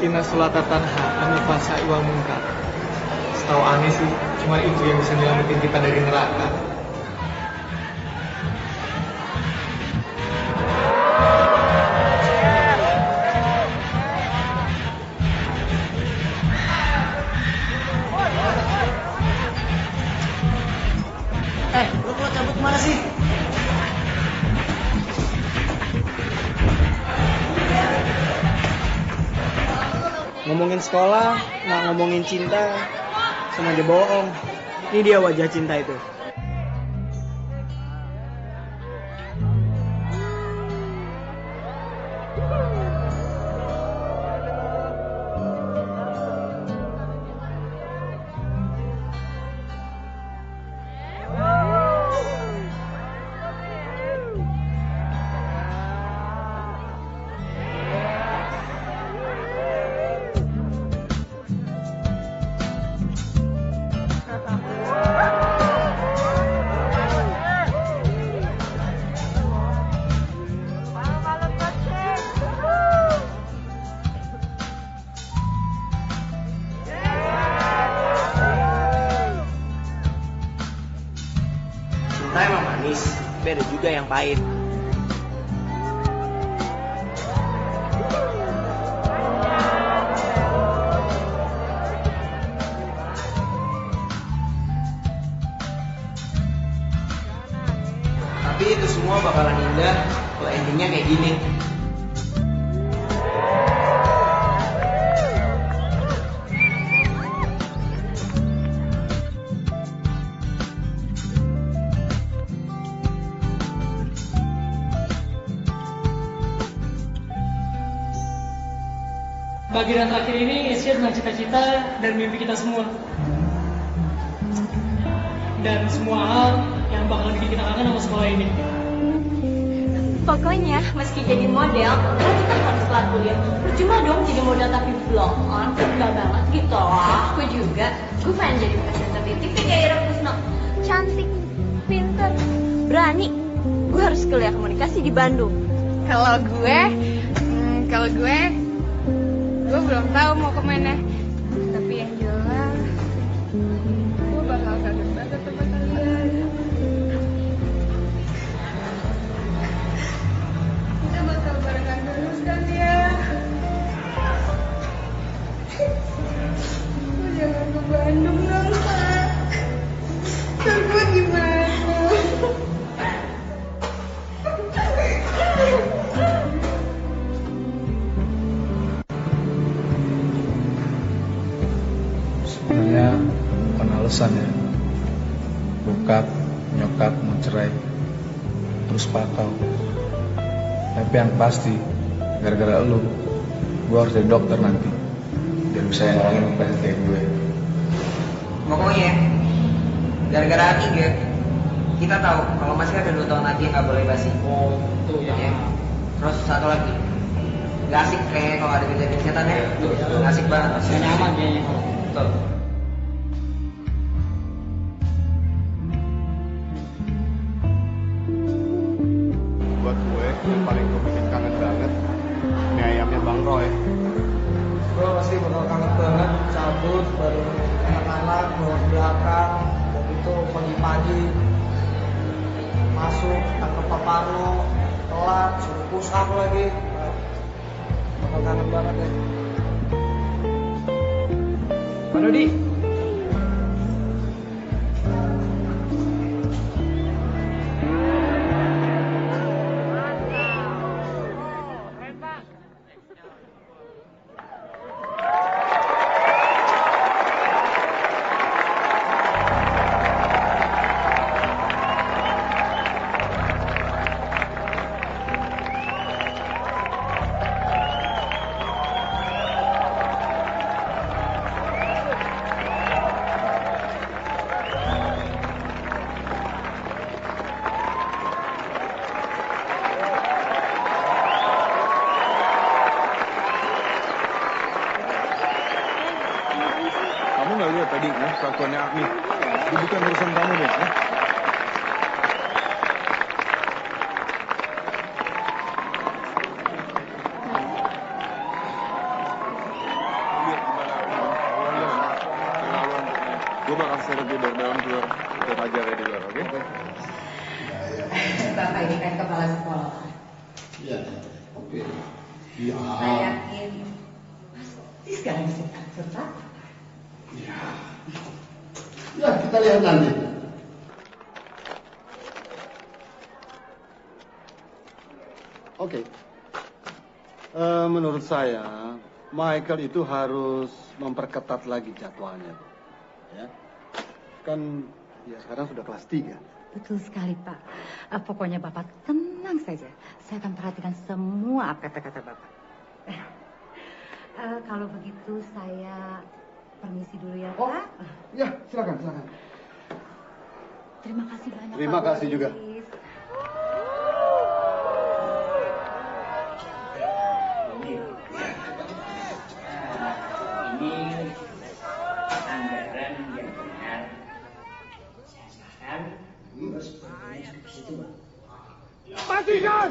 Inna sulata tanha anu fasa iwal mungkar. Setahu aneh sih, cuma itu yang bisa nyelamatin kita dari neraka. Lu mau cabut kemana sih? Ngomongin sekolah, nggak ngomongin cinta, sama dia bohong. Ini dia wajah cinta itu. Cinta emang manis, tapi ada juga yang pahit. Tapi itu semua bakalan indah kalau endingnya kayak gini. Bagian terakhir ini isinya tentang cita-cita dan mimpi kita semua. Dan semua hal yang bakal bikin kita kangen sama sekolah ini. Pokoknya, meski jadi model, kita tetap harus kelar kuliah. Percuma dong jadi model tapi vlog on, enggak banget gitu. Aku juga, gue pengen jadi presenter di TV kayak Ira Kusno. Cantik, pinter, berani. Gue harus kuliah komunikasi di Bandung. Kalau gue belum tahu mau kemana. Tapi yang jelas, gue bakal kangen banget sama kalian. Kita bakal barengan terus kan ya. Gue jangan ke Bandung dong, Pak. Ntar gue gimana? Sebenarnya bukan alasan ya. Bokap, nyokap mau cerai, terus pakau. Tapi yang pasti, gara-gara lu, gue harus jadi dokter nanti. Biar bisa ngomongin operasi kayak gue. Pokoknya, gara-gara Atiga, kita tahu kalau masih ada 2 tahun lagi yang nggak boleh basi. Oh, itu ya. Terus satu lagi, nggak asik kayaknya kalau ada kejadian setan ya. Nggak asik banget. Nggak nyaman kayaknya. Betul. Buat gue, yang paling gue bikin kangen banget, ini ayamnya Bang Roy. Gue pasti bakal kangen banget cabut bareng anak-anak bawa ke belakang, dan itu pagi-pagi masuk tangkap Paparno, telat suruh push up lagi. Bakal kangen banget ya. Pak Dodi. Kamu nggak lihat tadi ya kelakuannya Agni? Itu bukan urusan kamu deh. Ya? Gue bakal seret dia dari dalam keluar. Kita ajar ya di luar, oke? Bapak ini kan kepala sekolah. Iya, oke. Iya. Saya yakin pasti sekarang bisa cepat. Ya, kita lihat nanti. Oke. Menurut saya, Michael itu harus memperketat lagi jadwalnya. Ya. Kan ya sekarang sudah kelas 3. Betul sekali, Pak. Pokoknya Bapak tenang saja. Saya akan perhatikan semua kata-kata Bapak. Kalau begitu saya permisi dulu ya, Pak. Ya, silakan. Terima kasih banyak, Terima Pak kasih juga. Boris. Ini anggaran yang benar. Saya serahkan terus bertanya ke situ, Pak. Matikan!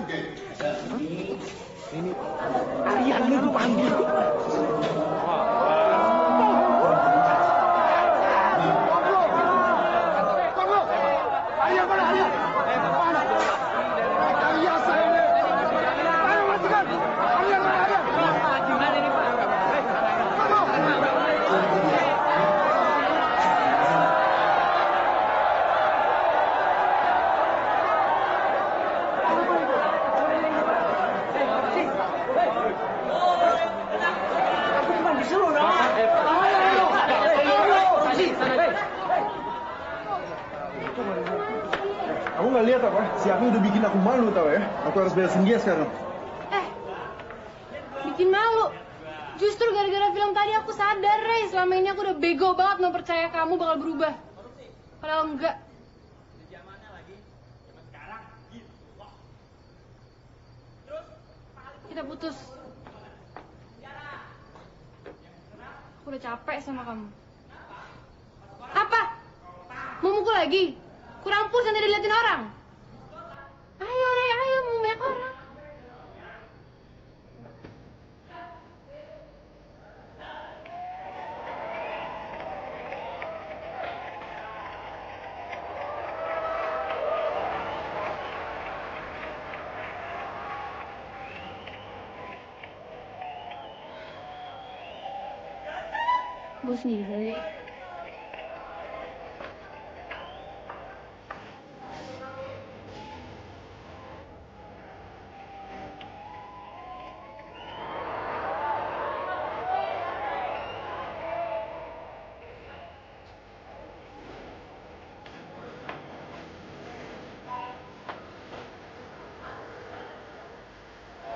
Ini Aryan lu dipanggil. Aku nggak lihat apa? Si aku udah bikin aku malu tau ya. Aku harus beresin dia sekarang. Bikin malu. Justru gara-gara film tadi aku sadar, Rey. Selama ini aku udah bego banget mau percaya kamu bakal berubah. Padahal enggak. Kita putus. Aku udah capek sama kamu. Apa? Mau mukul lagi? Kurang puas nanti diliatin orang. Ayo, Rey, ayo, mau banyak orang. Gue sendiri aja.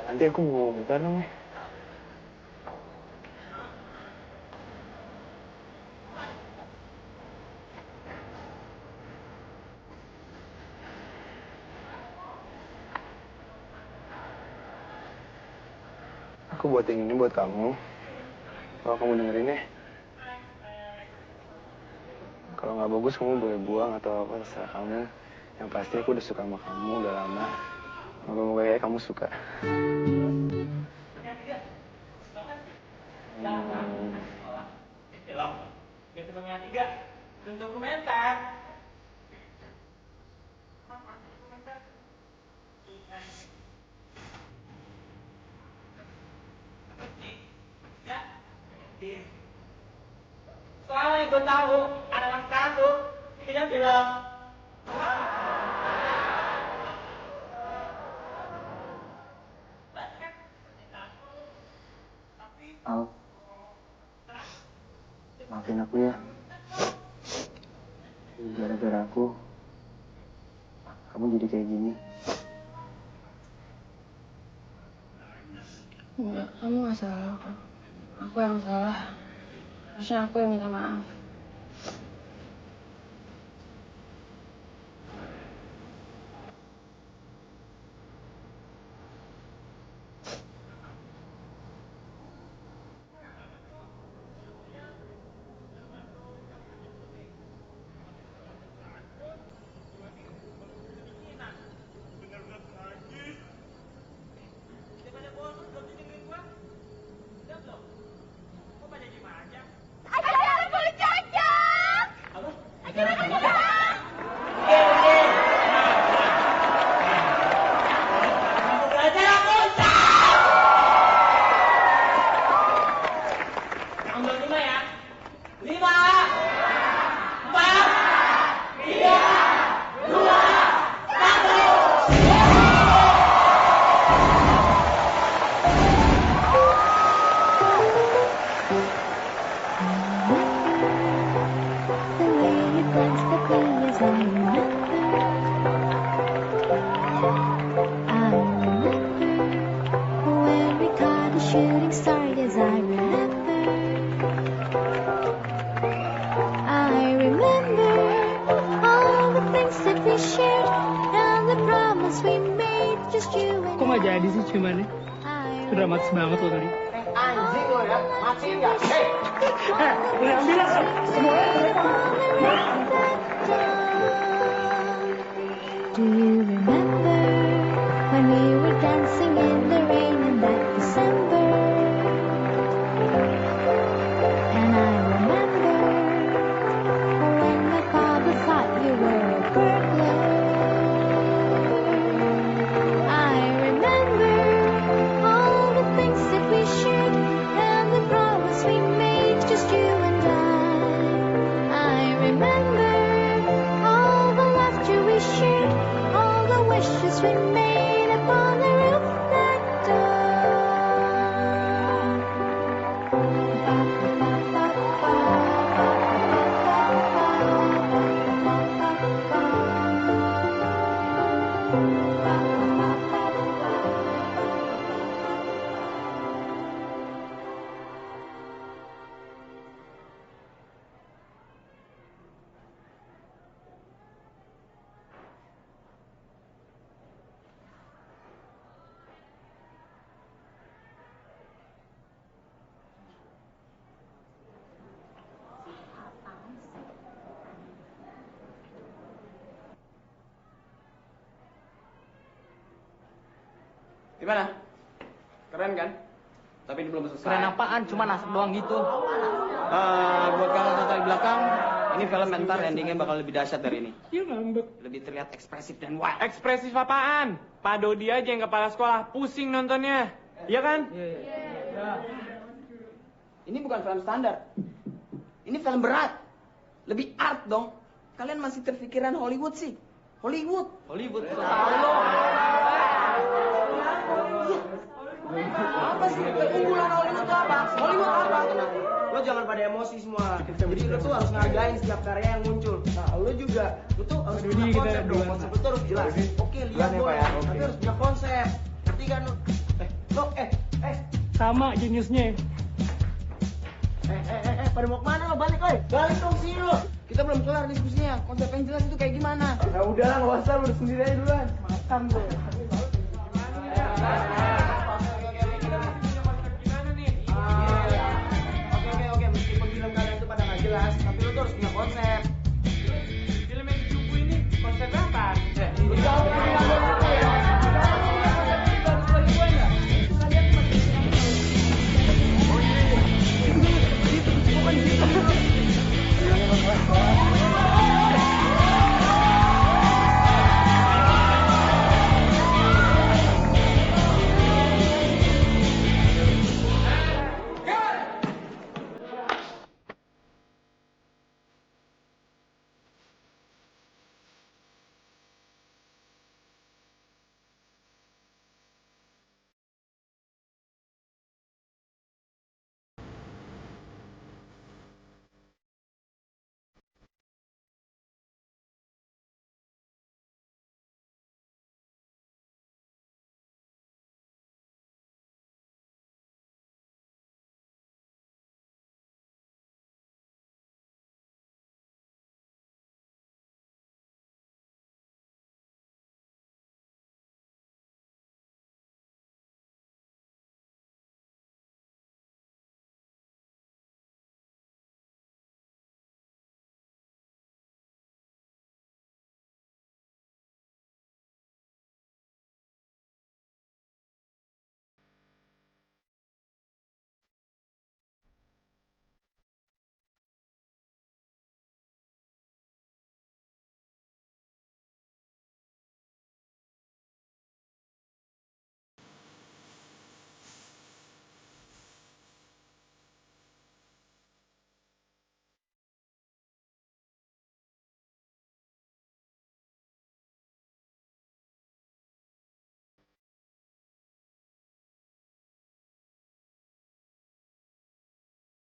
Nanti aku mau minta dong ya. Aku buatin ini buat kamu. Kalau kamu dengerin ya. Kalau nggak bagus kamu boleh buang atau apa terserah kamu. Yang pasti aku udah suka sama kamu udah lama. Moga-moga ya kamu suka. Soalnya yang gue tahu, anak sekarang tuh bikinnya film. Al, maafin aku ya. Gara-gara aku, kamu jadi kayak gini. Enggak, kamu nggak salah kok. Aku yang salah. Harusnya aku yang minta maaf. Ada polisi! nggak jadi sih cuman ya. Dramatis banget lo tadi. Anjing lo ya, matiin nggak? Boleh ambil lah. Semuanya mereka. Do you remember when we were dancing in the rain in that December? And I remember when my father thought you were a burglar. I remember all the things that we shared and the promise we made, just you and I remember all the laughter we shared, all the wishes we made upon the roof that dawn. Gimana? Keren kan? Tapi ini belum selesai. Keren apaan? Cuma asap doang gitu. Buat kakak-kakak di belakang, ini film mentar endingnya bakal lebih dahsyat dari ini. Iya ngambek. Lebih terlihat ekspresif dan wild. Ekspresif apaan? Pak Dodi aja yang kepala sekolah, pusing nontonnya. Iya kan? Ini bukan film standar. Ini film berat. Lebih art dong. Kalian masih terpikiran Hollywood sih. Hollywood. Tahu lo. Apa sih? Unggulan Hollywood itu apa? Hollywood apa? Lo jangan pada emosi semua. Jadi lo tuh harus ngargain setiap karya yang muncul. Nah, lo juga, lo tuh harus punya konsep dong. Konsep itu harus jelas. Oke, lihat boleh. Tapi harus punya konsep. Ngerti kan lo? Sama jeniusnya. Pada mau kemana lo? Balik, oi. Balik dong sini lo. Kita belum kelar diskusinya. Konsep yang jelas itu kayak gimana? Ya udahlah, nggak usah. Lo sendiri aja duluan. Makan tuh.